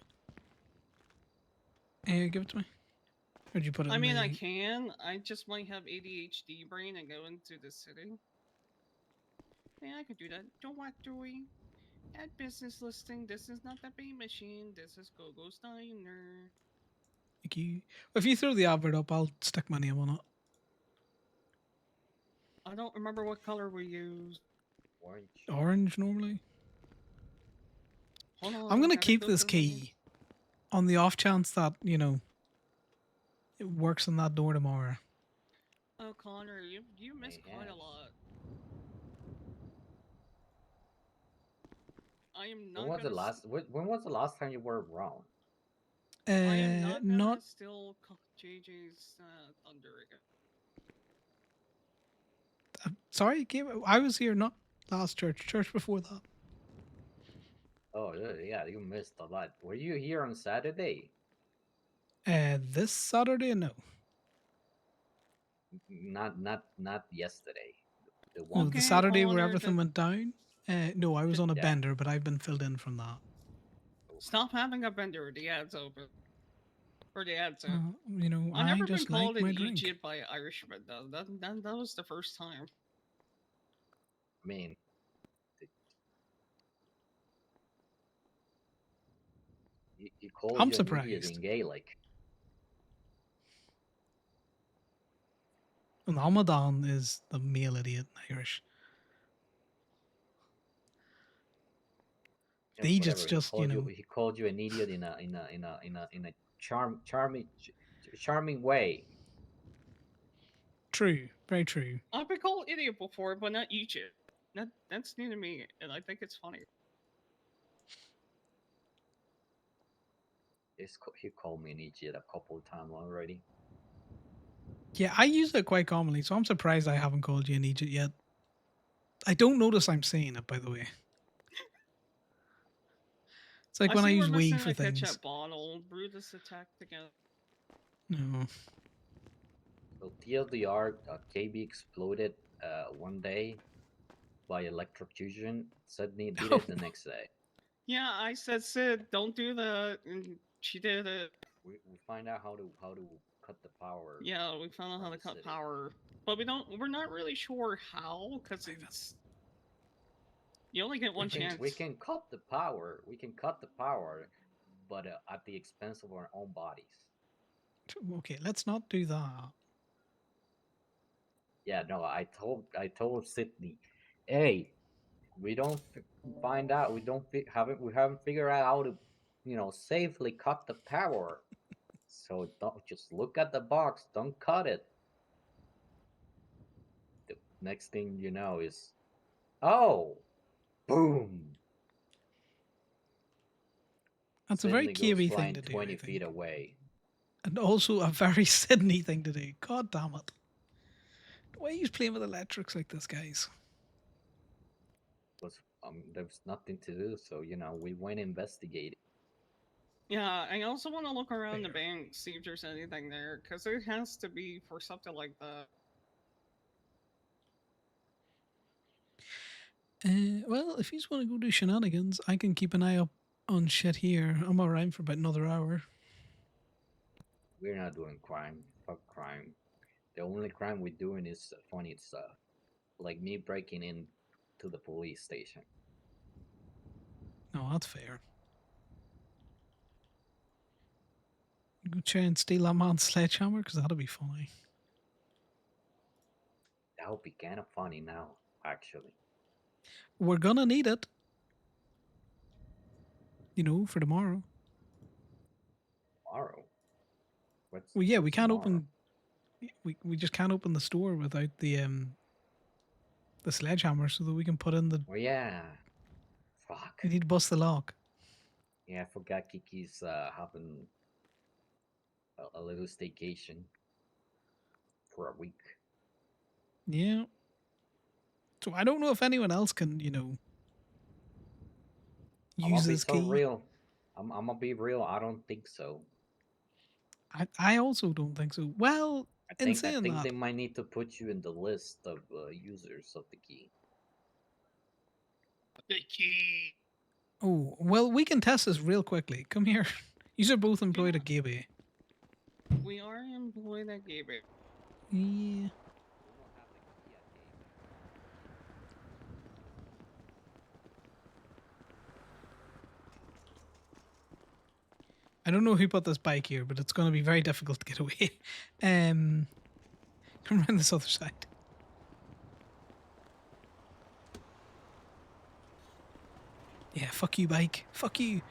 give it to me. Or did you put it I in mean, the... I can. I just might have ADHD brain and go into the city. Yeah, I could do that. Don't want doing. Add business listing. This is not the bait machine. This is Gogo's Diner. Thank you. If you throw the advert up, I'll stick my name on it. I don't remember what color we used. Orange. Orange normally. Hold on. I'm gonna I gotta keep go this to the menu. key on the off chance that it works on that door tomorrow. Oh, Connor, you missed quite a lot. I am not When was the last time you were around? I am not gonna Not steal JJ's thunder again. sorry, I was here not last church before that. Oh yeah, you missed a lot. Were you here on Saturday? This Saturday, no. Not yesterday. The No, one. the Saturday where Connor, everything went down. No, I was on a Yeah. bender, but I've been filled in from that. Stop having a bender. The ad's open. Or the ad's open. I've I never just been called like my an drink. Egypt by Irishman though. That was the first time. I mean, he called I'm you an idiot surprised. in Gaelic. And Ramadan is the male idiot in Irish. Yeah, The Egypt's whatever. just, He called you an idiot in a charming way. True, very true. I've been called idiot before, but not Egypt. That's new to me, and I think it's funny. He called me an idiot a couple of times already. Yeah, I use it quite commonly, so I'm surprised I haven't called you an Egypt yet. I don't notice I'm saying it, by the way. It's like when I see use we're we missing for a things. ketchup bottle. Brutus attacked again. No. So TLDR, KB exploded one day by electrocution. Sydney did it the next day. Yeah, I said, Sid, don't do that, and she did it. We find out how to cut the power. Yeah, we found out how to cut power, but we're not really sure how, because it's you only get one chance. We can cut the power. We can cut the power, but at the expense of our own bodies. Okay, let's not do that. Yeah, no, I told Sydney, hey, we don't find out. We haven't figured out how to, safely cut the power. So don't just look at the box. Don't cut it. The next thing you know is, oh, Boom. That's a very Sydney goes KB thing flying to do, 20 I feet think. away. And also a very Sydney thing to do. God damn it. Why are you playing with electrics like this, guys? Was there was nothing to do, so we went investigating. Yeah, I also want to look around the Fair. bank, see if there's anything there, because it has to be for something like that. Well, if you just want to go do shenanigans, I can keep an eye up on shit here. I'm around for about another hour. We're not doing crime. Fuck crime. The only crime we're doing is funny stuff, like me breaking in to the police station. No, that's fair. Go try and steal that man's sledgehammer, because that'll be funny. That would be kind of funny now, actually. We're gonna need it. For tomorrow. Tomorrow. What's Well, yeah, for we can't tomorrow? open. We just can't open the store without the sledgehammer, so that we can put in the. Oh yeah. Fuck. We need to bust the lock. Yeah, I forgot Kiki's having a little staycation for a week. Yeah. So I don't know if anyone else can, I'm gonna use be this so key. real. I'm gonna be real. I don't think so. I also don't think so. Well, I in think saying that, they might need to put you in the list of users of the key. The key. oh well, we can test this real quickly. Come here. You are both employed Yeah. at Gaby. We are employed at Gabriel. Yeah. I don't know who put this bike here, but it's going to be very difficult to get away. Come around this other side. Yeah, fuck you, bike. Fuck you.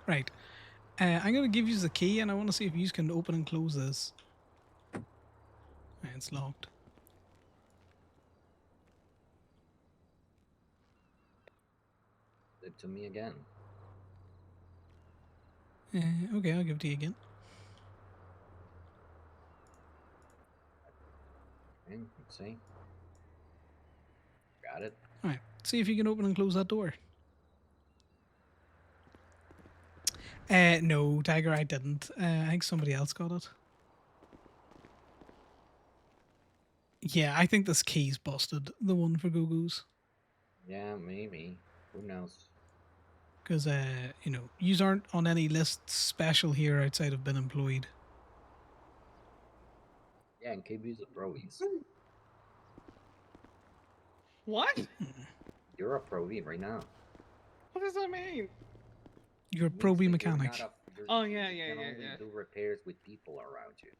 Right. I'm going to give you the key, and I want to see if you can open and close this. Right, it's locked. It to me again. Okay, I'll give it to you again. Okay, let's see. Got it. All right. See if you can open and close that door. No, Tiger, I didn't. I think somebody else got it. Yeah, I think this key's busted. The one for Go-Go's. Yeah, maybe. Who knows? Because, yous aren't on any list special here outside of been employed. Yeah, and KB's a provies. What? You're a provie right now. What does that mean? You're a It means probie that mechanic. Oh, yeah, you yeah, can yeah, only yeah. do repairs with people around you.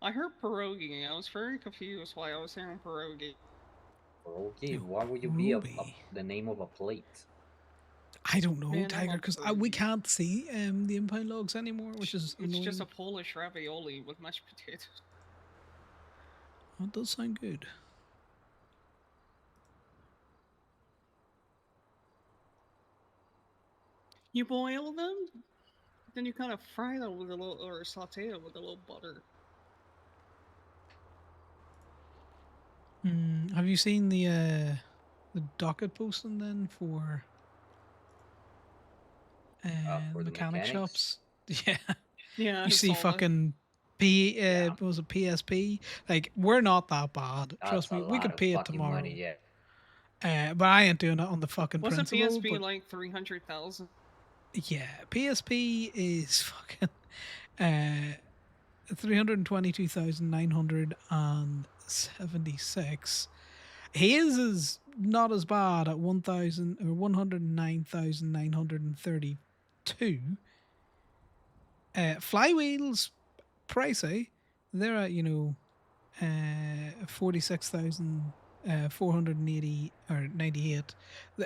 I heard pierogi. I was very confused why I was hearing pierogi. Or okay, Yo, why would you be Ruby. the name of a plate? I don't know, Man, I Tiger, love because we pierogi. can't see the impound logs anymore, which is It's annoying. just a Polish ravioli with mashed potatoes. That does sound good. You boil them, then you kind of fry them with a little, or saute them with a little butter. Have you seen the docket posting then for For the mechanic mechanics? shops? Yeah. Yeah, I You see saw that. fucking Yeah. what was it, PSP? Like, we're not that bad. Trust That's me, a we lot could of pay it fucking tomorrow. money, yeah. But I ain't doing it on the fucking Wasn't principle. PSP But like 300,000? yeah, PSP is fucking 322,976. His is not as bad at 1,000 or 109,932. Flywheels pricey. They're at 46,480 or 98.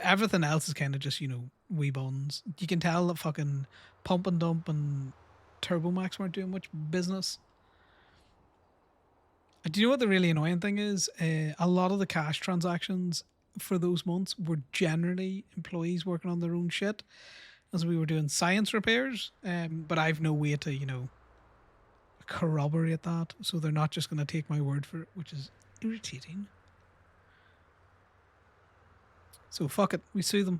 Everything else is kind of just wee buns. You can tell that fucking Pump and Dump and Turbomax weren't doing much business. Do you know what the really annoying thing is? A lot of the cash transactions for those months were generally employees working on their own shit, as we were doing science repairs. But I've no way to, corroborate that, so they're not just going to take my word for it, which is irritating. So fuck it, we sue them.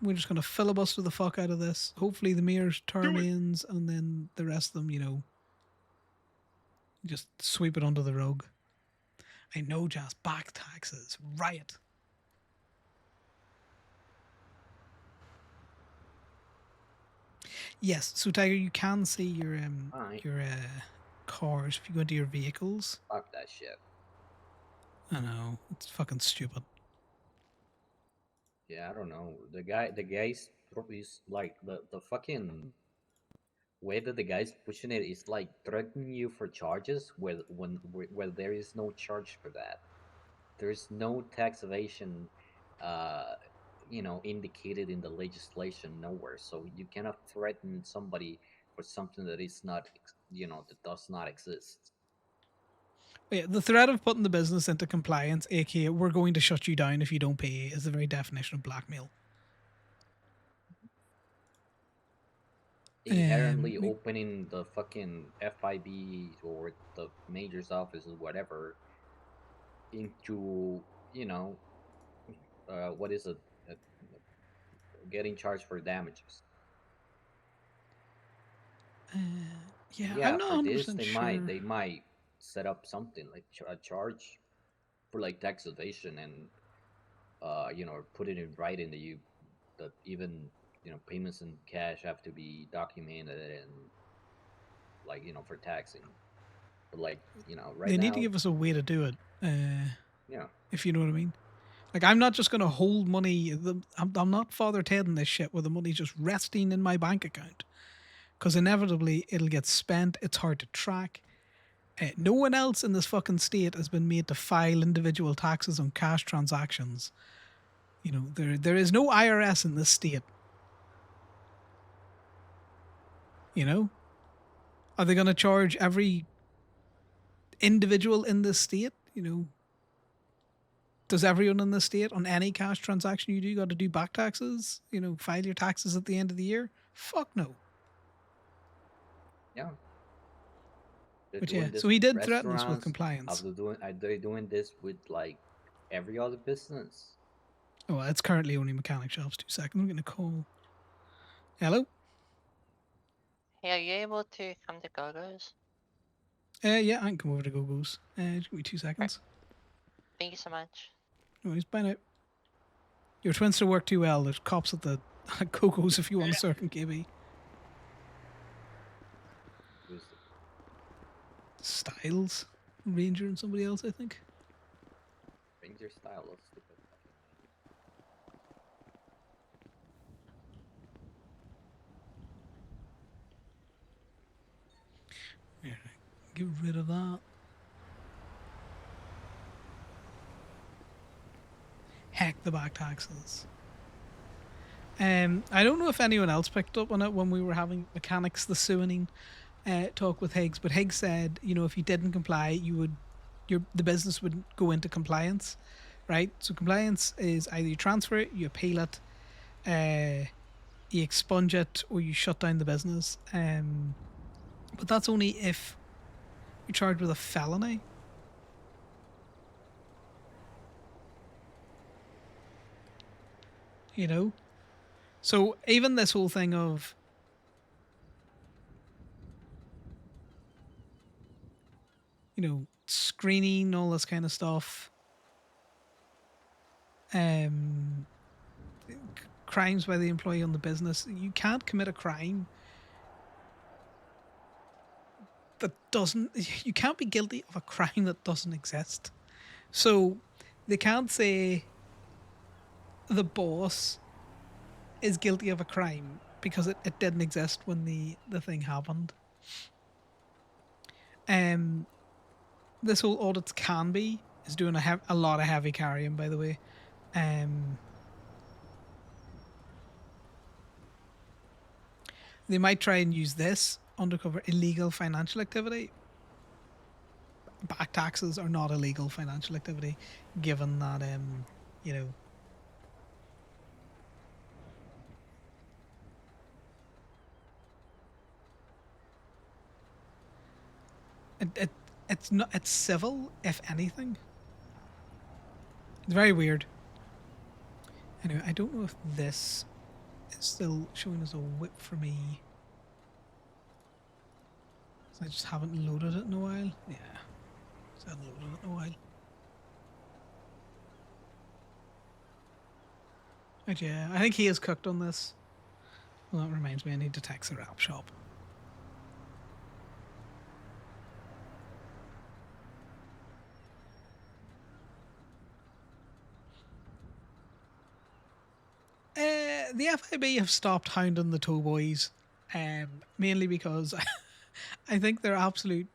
We're just going to filibuster the fuck out of this. Hopefully the mayor's term ends, and then the rest of them, just sweep it under the rug. I know, Jazz. Back taxes. Riot. Yes, so Tiger, you can see your cars if you go into your vehicles. Fuck that shit. I know, it's fucking stupid. Yeah, I don't know. The guy's like the fucking way that the guy's pushing it is like threatening you for charges where there is no charge for that. There is no tax evasion, indicated in the legislation nowhere. So you cannot threaten somebody for something that is not, that does not exist. Yeah, the threat of putting the business into compliance, aka we're going to shut you down if you don't pay, is the very definition of blackmail. Inherently opening the fucking FIB or the major's office or whatever into, what is it? Getting charged for damages. Yeah, I'm not for 100% this they sure. might set up something like a charge for like tax evasion and put it in writing that even payments in cash have to be documented and like for taxing. But like right They now need to give us a way to do it. yeah. If you know what I mean. Like, I'm not just going to hold money. I'm not Father Ted in this shit where the money's just resting in my bank account. Because inevitably it'll get spent. It's hard to track. No one else in this fucking state has been made to file individual taxes on cash transactions. There is no IRS in this state. Are they going to charge every individual in this state? Does everyone in the state on any cash transaction you do got to do back taxes? File your taxes at the end of the year? Fuck no. Yeah. But yeah, so he did threaten us with Restaurants, compliance. are they doing this with like every other business? Oh, it's currently only mechanic shops. 2 seconds. I'm going to call. Hello? Hey, are you able to come to Gogo's? Yeah, I can come over to Go-Go's. Just give me 2 seconds. Thank you so much. No worries, bye now. Your twins still work too well. There's cops at the Go-Go's if you want a circuit KB. Who's Styles, Ranger, and somebody else, I think. Ranger style of stupid Yeah, get rid of that. Heck the back taxes. I don't know if anyone else picked up on it when we were having mechanics the suing talk with Higgs, but Higgs said, if you didn't comply, the business would go into compliance, right? So compliance is either you transfer it, you appeal it, you expunge it, or you shut down the business. But that's only if you're charged with a felony. So even this whole thing of screening, all this kind of stuff, crimes by the employee on the business, you can't commit a crime that doesn't, you can't be guilty of a crime that doesn't exist. So they can't say the boss is guilty of a crime because it didn't exist when the thing happened. This whole audits can be is doing a lot of heavy carrying, by the way. They might try and use this undercover illegal financial activity. Back taxes are not illegal financial activity, given that It's not. It's civil, if anything. It's very weird. Anyway, I don't know if this is still showing as a whip for me. So I just haven't loaded it in a while. Yeah, just haven't loaded it in a while. But yeah, I think he is cooked on this. Well, that reminds me, I need to text the wrap shop. The FIB have stopped hounding the tow boys, mainly because I think their absolute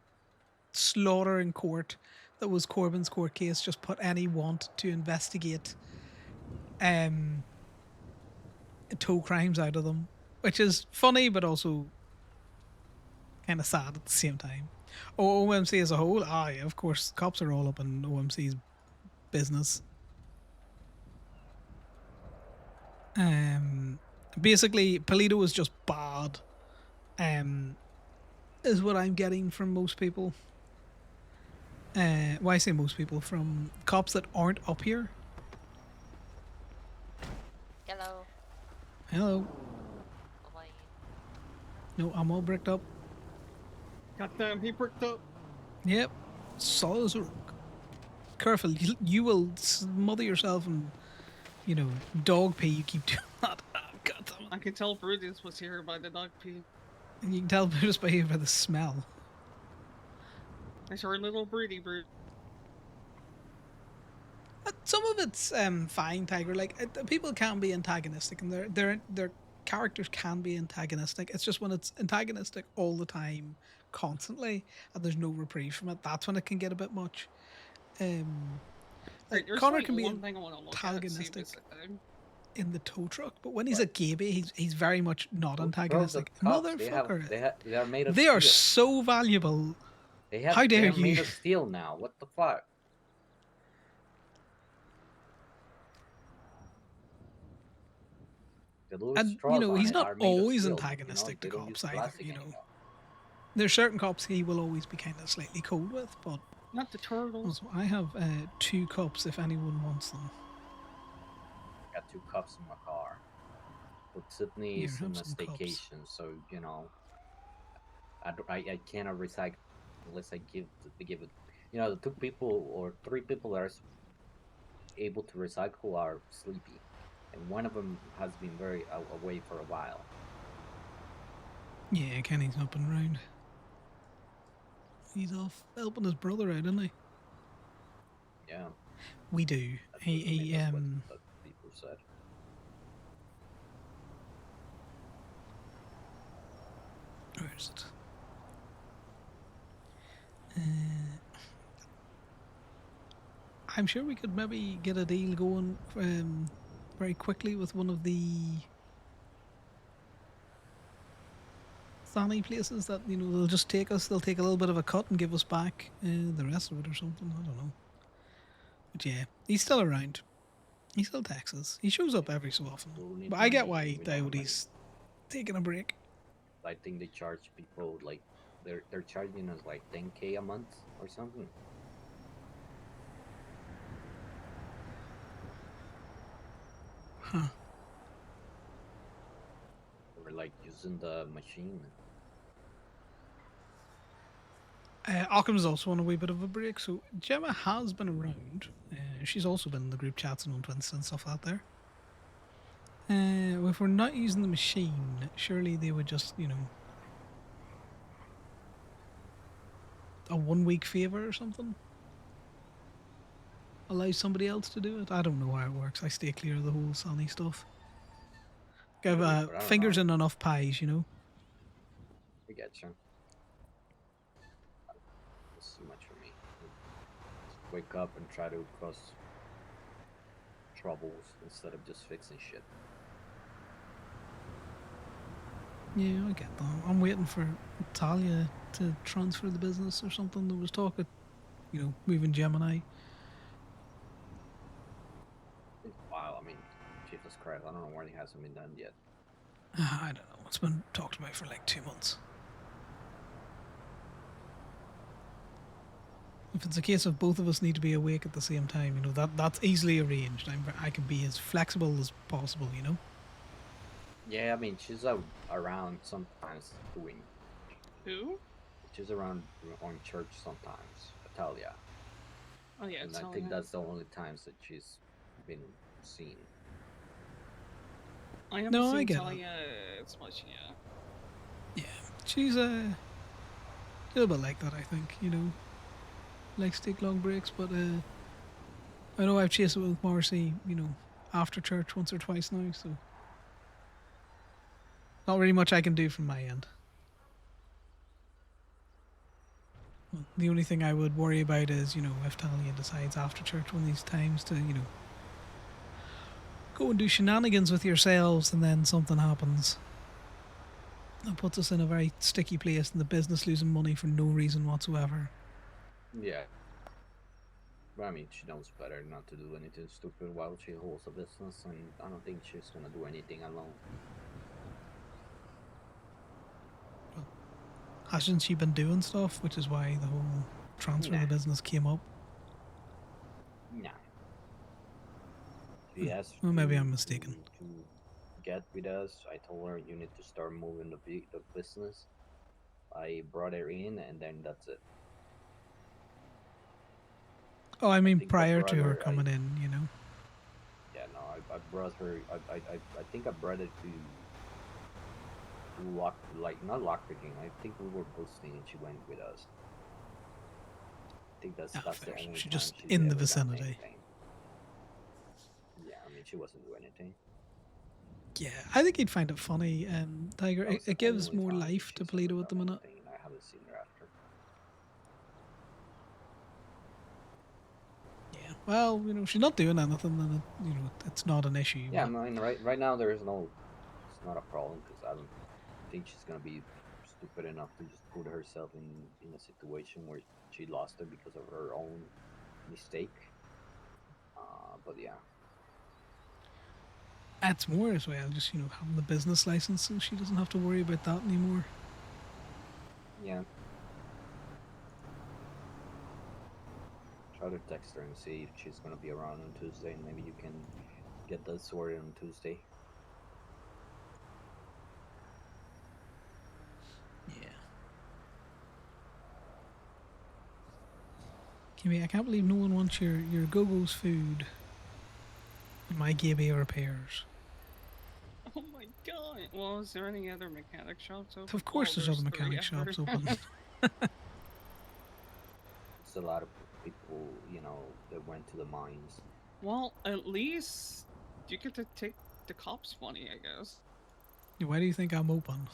slaughter in court that was Corbyn's court case just put any want to investigate tow crimes out of them, which is funny but also kind of sad at the same time. OMC as a whole, yeah, of course, cops are all up in OMC's business. Basically, Polito is just bad. Is what I'm getting from most people. Why I say most people? From cops that aren't up here. Hello. Hello. How are you? No, I'm all bricked up. Goddamn, he bricked up. Yep. Solid as a rock. Careful, you will smother yourself in, dog pee. You keep doing that. Oh, God damn it. I can tell Brutus was here by the dog pee. And you can tell just by the smell. I saw a little broody brood. Some of it's fine, Tiger. Like people can be antagonistic, and their characters can be antagonistic. It's just when it's antagonistic all the time, constantly, and there's no reprieve from it. That's when it can get a bit much. Like There's Connor like can be one thing I want to look at, see if antagonistic it's a thing. in the tow truck, but when he's a Gaby, he's very much not Bro, antagonistic. the cops, Motherfucker, they are made of they are steel. so valuable. How They dare are made you? of steel now. What the fuck? The little And straws on he's it not are made of always steel. antagonistic They to don't use cops either. plastic anymore. There's certain cops he will always be kind of slightly cold with, but Not the turtles. also I have 2 cops if anyone wants them. I got 2 cups in my car. But Sydney Here, is have in a some cups. staycation, so I cannot recycle unless I give it. The 2 people or 3 people that are able to recycle are sleepy, and one of them has been very away for a while. Yeah, Kenny's up and around. He's off helping his brother out, isn't he? Yeah, We do. that's He what people said. Where is it? I'm sure we could maybe get a deal going very quickly with one of the Thani places that they'll just take us. They'll take a little bit of a cut and give us back the rest of it or something. I don't know. But yeah, he's still around. He still texts us. He shows up every so often. We need But I get money, why we don't have money. Diode's taking a break. I think they charge people like they're charging us like 10K a month or something. Huh. We're like using the machine. Occam's also on a wee bit of a break, so Gemma has been around. She's also been in the group chats and on Twins and stuff out there. If we're not using the machine, surely they would just, a 1 week favour or something? Allow somebody else to do it? I don't know how it works. I stay clear of the whole Sonny stuff. Give But I don't fingers know. in enough pies, I get you. It's too much for me. Just wake up and try to cause troubles instead of just fixing shit. Yeah, I get that. I'm waiting for Talia to transfer the business or something. There was talk of, moving Gemini. Wow, I mean, Jesus Christ, I don't know why it hasn't been done yet. I don't know. It's been talked about for like 2 months. If it's a case of both of us need to be awake at the same time, you know, that's easily arranged. I can be as flexible as possible, you know. Yeah, I mean, she's out around sometimes doing. Who? She's around on church sometimes, Italia. Oh yeah, And it's I all think yeah. that's the only times that she's been seen. I haven't No, I seen get it. Talia as much, yeah. Yeah, she's a little bit like that, I think. You know, likes to take long breaks, but I know I've chased it with Morrissey. You know, after church once or twice now, so not really much I can do from my end. Well, the only thing I would worry about is, you know, if Talia decides after church one of these times to, you know, go and do shenanigans with yourselves and then something happens. That puts us in a very sticky place and the business losing money for no reason whatsoever. Yeah. But I mean, she knows better not to do anything stupid while she holds a business, and I don't think she's gonna do anything alone. Hasn't she been doing stuff, which is why the whole transfer of the business came up? Nah. She asked Well, maybe I'm mistaken. to get with us. I told her you need to start moving the business. I brought her in, and then that's it. Oh, I mean, think I prior brought to her her, coming in, you know. Yeah, no, I brought her. I think I brought her to lock, like not lockpicking. I think we were boosting, and she went with us. I think that's the fair. only She time just she's in the ever done vicinity. anything. Yeah, I mean, she wasn't doing anything. Yeah, I think he'd find it funny. Tiger, That was the it gives only more time life to she's ever Polito at the done minute. anything, and I haven't seen her after. Yeah. Well, you know, she's not doing anything, then it, you know, it's not an issue. Yeah, I But mean, right now there is no, it's not a problem because I don't think she's gonna be stupid enough to just put herself in a situation where she lost it because of her own mistake. But yeah. it's more as well, just, you know, having the business license, so she doesn't have to worry about that anymore. Yeah. Try to text her and see if she's gonna be around on Tuesday, and maybe you can get that sorted on Tuesday. Yeah. Kimmy, I can't believe no one wants your Go-Go's food. My Gibby repairs. Oh my god. Well, is there any other mechanic shops open? Of course, there's other mechanic shops open. It's a lot of people, you know, that went to the mines. Well, at least you get to take the cops' money, I guess. Why do you think I'm open?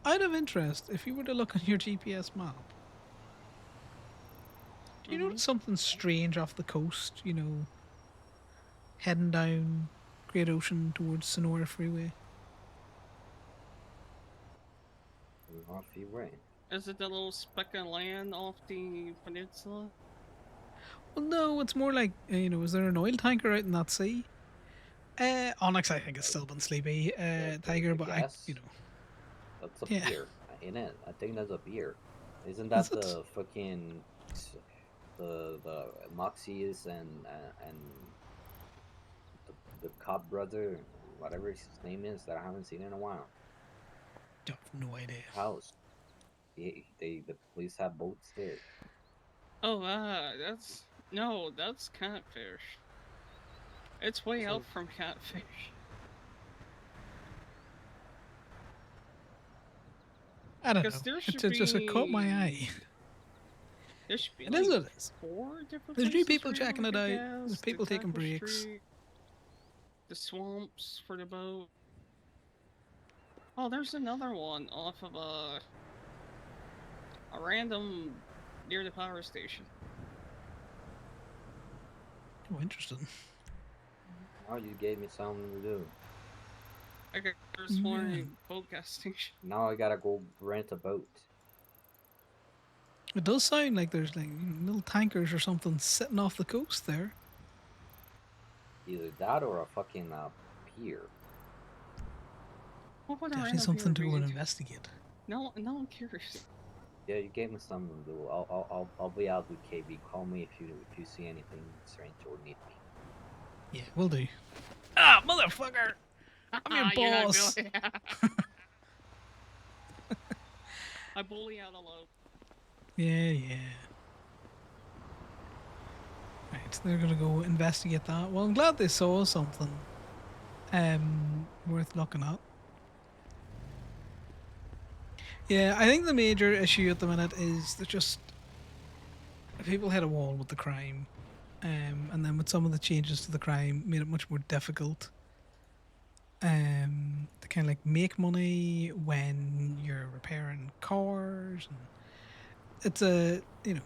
Out of interest, if you were to look on your GPS map, do you notice something strange off the coast? You know, heading down Great Ocean towards Sonora Freeway. Off the way. Is it the little speck of land off the peninsula? Well, no, it's more like, you know, is there an oil tanker out in that sea? Onyx, I think, has still been sleepy. Tiger, but gas? you know. That's a Yeah. beer, ain't it? I think that's a beer. Isn't that the fucking the Moxies and the cop brother, whatever his name is, that I haven't seen in a while? I have no idea. House. The police have boats there. Oh, that's catfish. It's way out from catfish. I don't know. It caught my eye. There should be It is what it is. 4 different There's new places people for you to checking it get out. gas, There's the people taking Tackle breaks. Street, the swamps for the boat. Oh, there's another one off of a random near the power station. Oh, interesting. Oh, you gave me something to do. I got exploring boat gas station. Now I gotta go rent a boat. It does sound like there's like little tankers or something sitting off the coast there. Either that or a fucking pier. What would a Definitely random something to viewer go and read? investigate. No one cares. Yeah, you gave me something to do. I'll be out with KB. Call me if you see anything strange or need me. Yeah, we'll do. Ah, motherfucker! I'm your You're not boss. really. I bully out alone. Yeah. Right, so they're gonna go investigate that. Well, I'm glad they saw something worth looking at. Yeah, I think the major issue at the minute is that just people hit a wall with the crime, and then with some of the changes to the crime, made it much more difficult to kind of like make money when you're repairing cars. And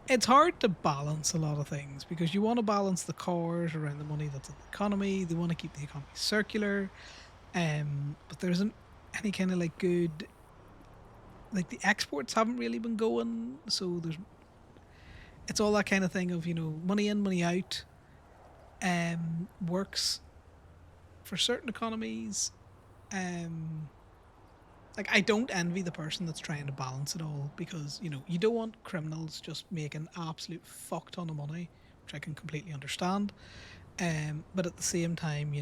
it's hard to balance a lot of things because you want to balance the cars around the money that's in the economy. They want to keep the economy circular, but there isn't any kind of like good, like the exports haven't really been going, so it's all that kind of thing of money in, money out, works for certain economies. Like I don't envy the person that's trying to balance it all because you don't want criminals just making absolute fuck ton of money, which I can completely understand. But at the same time,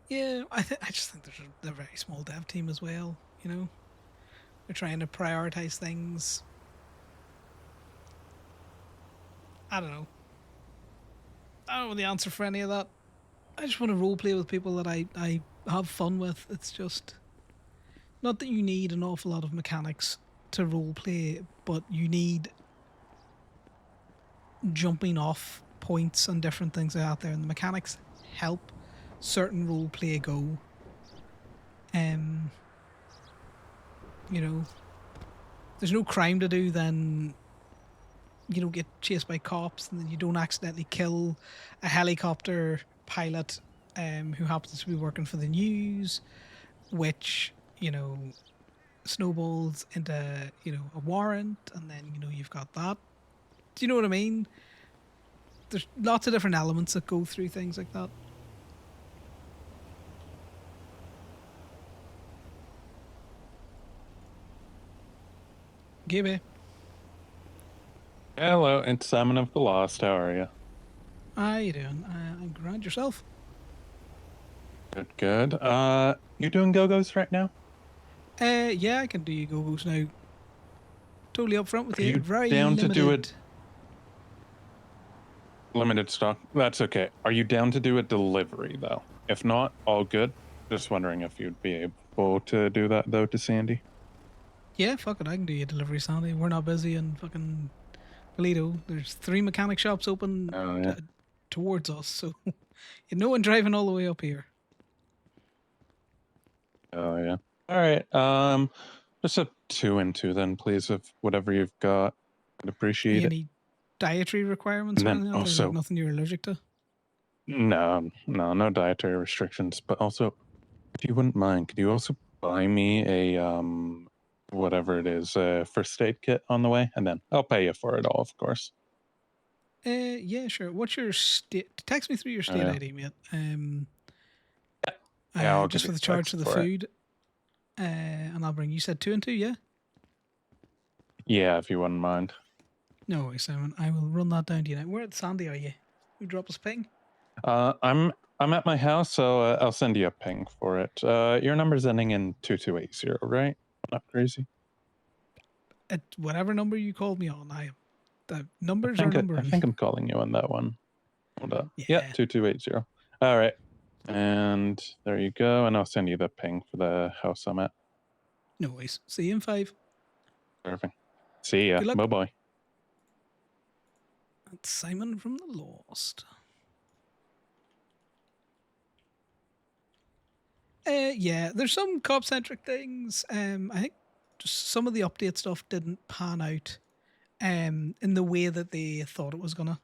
yeah, I just think there's a very small dev team as well. They're trying to prioritize things. I don't know. I don't know the answer for any of that. I just want to role play with people that I have fun with. It's just not that you need an awful lot of mechanics to role play, but you need jumping off points and different things out there, and the mechanics help certain role play go. You know, there's no crime to do, then you don't get chased by cops, and then you don't accidentally kill a helicopter pilot who happens to be working for the news, which snowballs into a warrant, and then you've got that. Do you know what I mean? There's lots of different elements that go through things like that. Gibby, Hello, it's Simon of the Lost. How are you? how you doing? I'm grand. Yourself? Good. You doing go-go's right now? Yeah, I can do go-go's now. Totally upfront with Are you. you Very down limited. to do it? Limited stock. That's okay. Are you down to do a delivery though? If not, all good. Just wondering if you'd be able to do that though to Sandy. Yeah, fuck it. I can do you a delivery, Sandy. We're not busy in fucking Toledo. There's 3 mechanic shops open Oh yeah. towards us, so no one driving all the way up here. Oh yeah. All right. Just a 2 and 2 then, please, of whatever you've got. I'd appreciate it. Any dietary requirements And or then anything? There's also, like nothing you're allergic to? no dietary restrictions. But also, if you wouldn't mind, could you also buy me a whatever it is, first aid kit on the way, and then I'll pay you for it all, of course. Yeah, sure. What's your state? Text me through your state yeah. ID, mate. Yeah, I'll Just give for you the charge text for the for it. food. And I'll bring. You said 2 and 2, yeah? Yeah, if you wouldn't mind. No worries, Simon. I will run that down to you now. Where at Sandy are you? You drop us a ping. I'm at my house, so I'll send you a ping for it. Your number's ending in 2280, right? I'm not crazy. At whatever number you called me on, the numbers I are think numbering. I think I'm calling you on that one. Hold up. Yeah. 2280. All right. And there you go. And I'll send you the ping for the house I'm at. No worries. See you in 5. Perfect. See ya. Good luck. Bye-bye. That's Simon from the Lost. Yeah, there's some cop-centric things. I think just some of the update stuff didn't pan out in the way that they thought it was gonna.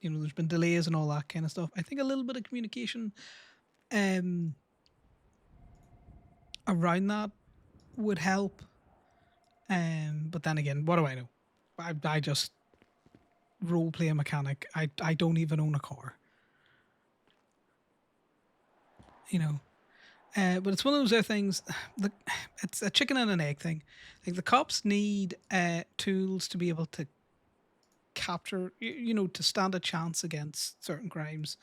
There's been delays and all that kind of stuff. I think a little bit of communication around that would help. But then again, what do I know? I just role play a mechanic. I don't even own a car. you know. But it's one of those other things. It's a chicken and an egg thing. Like the cops need tools to be able to capture, to stand a chance against certain crimes.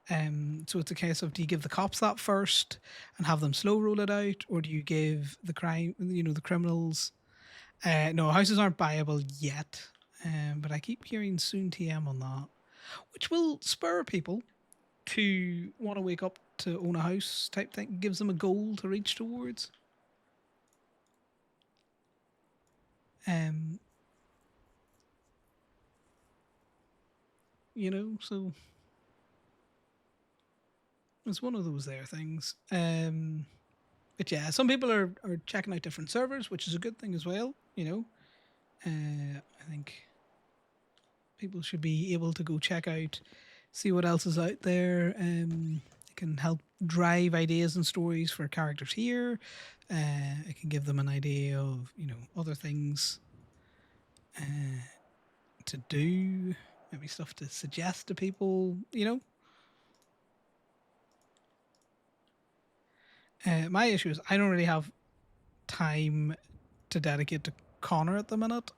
So it's a case of, do you give the cops that first and have them slow roll it out, or do you give the the criminals? No, houses aren't buyable yet, but I keep hearing soon TM on that, which will spur people to want to wake up to own a house type thing. Gives them a goal to reach towards. So it's one of those there things. But yeah, some people are checking out different servers, which is a good thing as well. I think people should be able to go check out, see what else is out there. It can help drive ideas and stories for characters here. It can give them an idea of other things to do, maybe stuff to suggest to people. My issue is I don't really have time to dedicate to Conor at the minute.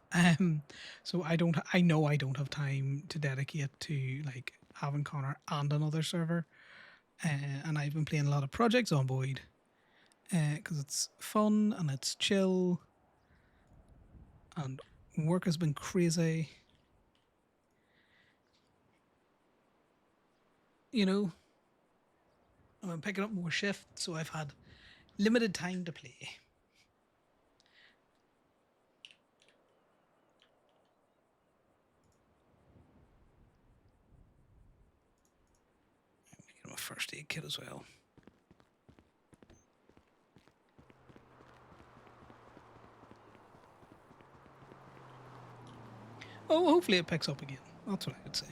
So I know I don't have time to dedicate to like having Conor and another server. And I've been playing a lot of Project Zomboid because it's fun and it's chill, and work has been crazy. I've been picking up more shifts, so I've had limited time to play. Get my first aid kit as well. Oh, hopefully it picks up again. That's what I would say.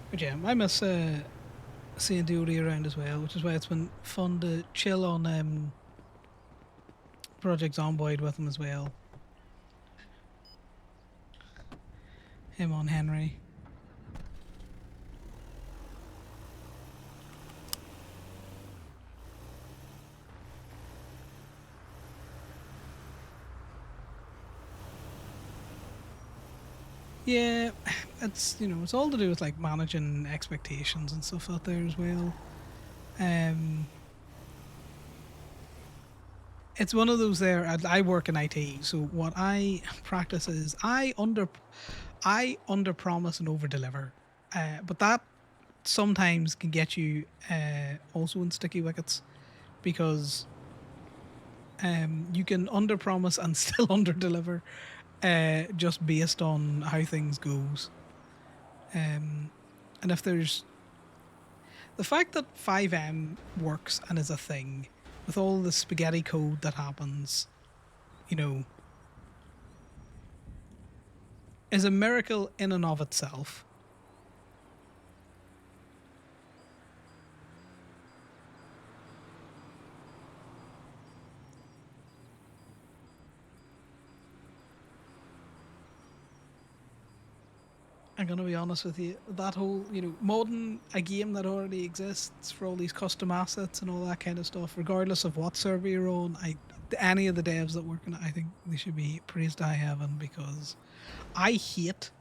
But yeah, I miss seeing Duty around as well, which is why it's been fun to chill on Project Zomboid with him as well. Him on Henry. Yeah, it's it's all to do with like managing expectations and stuff out there as well. It's one of those there. I work in IT, so what I practice is I under promise and over deliver, but that sometimes can get you also in sticky wickets, because you can under promise and still under deliver, just based on how things goes. And if there's the fact that 5M works and is a thing with all the spaghetti code that happens, is a miracle in and of itself. I'm gonna be honest with you, that whole, modding a game that already exists for all these custom assets and all that kind of stuff, regardless of what server you're on, any of the devs that work on it, I think they should be praised to high heaven, because I hate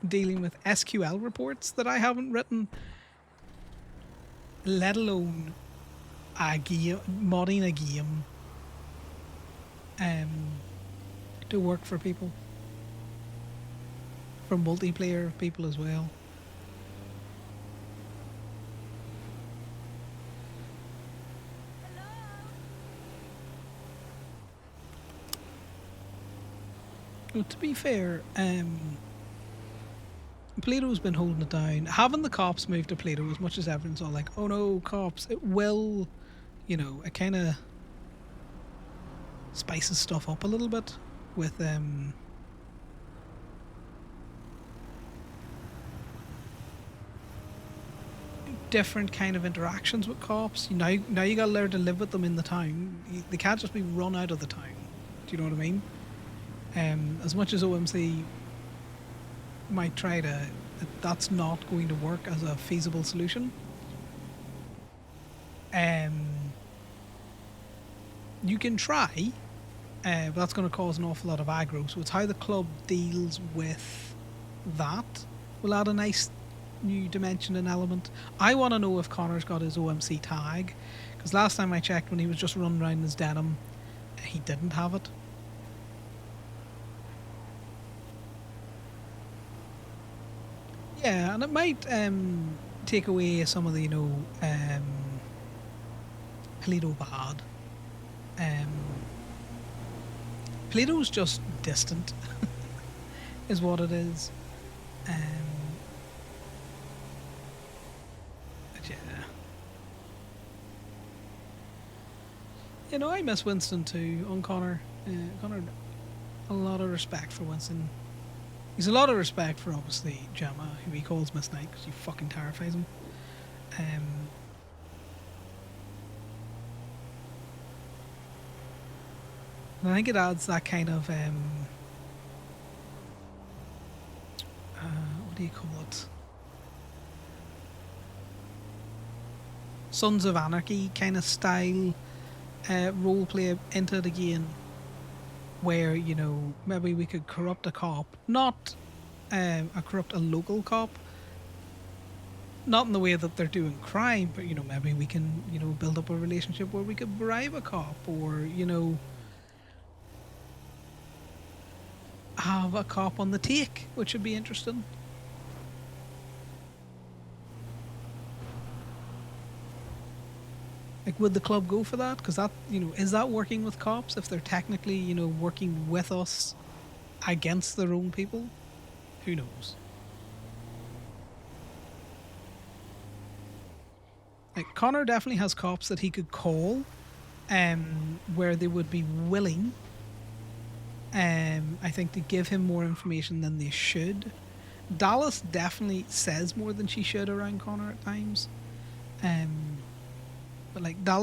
dealing with SQL reports that I haven't written, let alone a game, modding a game to work for people. For multiplayer people as well. Well, to be fair, Plato's been holding it down. Having the cops move to Plato, as much as everyone's all like, oh no, cops, it will, it kind of spices stuff up a little bit with different kind of interactions with cops. Now you gotta learn to live with them in the town. They can't just be run out of the town. Do you know what I mean? As much as OMC might try to, that's not going to work as a feasible solution. You can try, but that's going to cause an awful lot of aggro. So it's how the club deals with that will add a nice new dimension and element. I want to know if Connor's got his OMC tag, because last time I checked when he was just running around in his denim, he didn't have it. Yeah, and it might take away some of the, Polito bad. Polito's just distant, is what it is. But yeah. I miss Winston too on Connor. Connor, a lot of respect for Winston. He's a lot of respect for, obviously, Gemma, who he calls Miss Knight because she fucking terrifies him. And I think it adds that kind of, what do you call it? Sons of Anarchy kind of style roleplay into it again. Where, maybe we could corrupt a cop. Not corrupt a local cop. Not in the way that they're doing crime, but, maybe we can, build up a relationship where we could bribe a cop or, have a cop on the take, which would be interesting. Like, would the club go for that? Because that, is that working with cops if they're technically, working with us against their own people? Who knows? Like, Connor definitely has cops that he could call, where they would be willing, I think, to give him more information than they should. Dallas definitely says more than she should around Connor at times. But like Dallas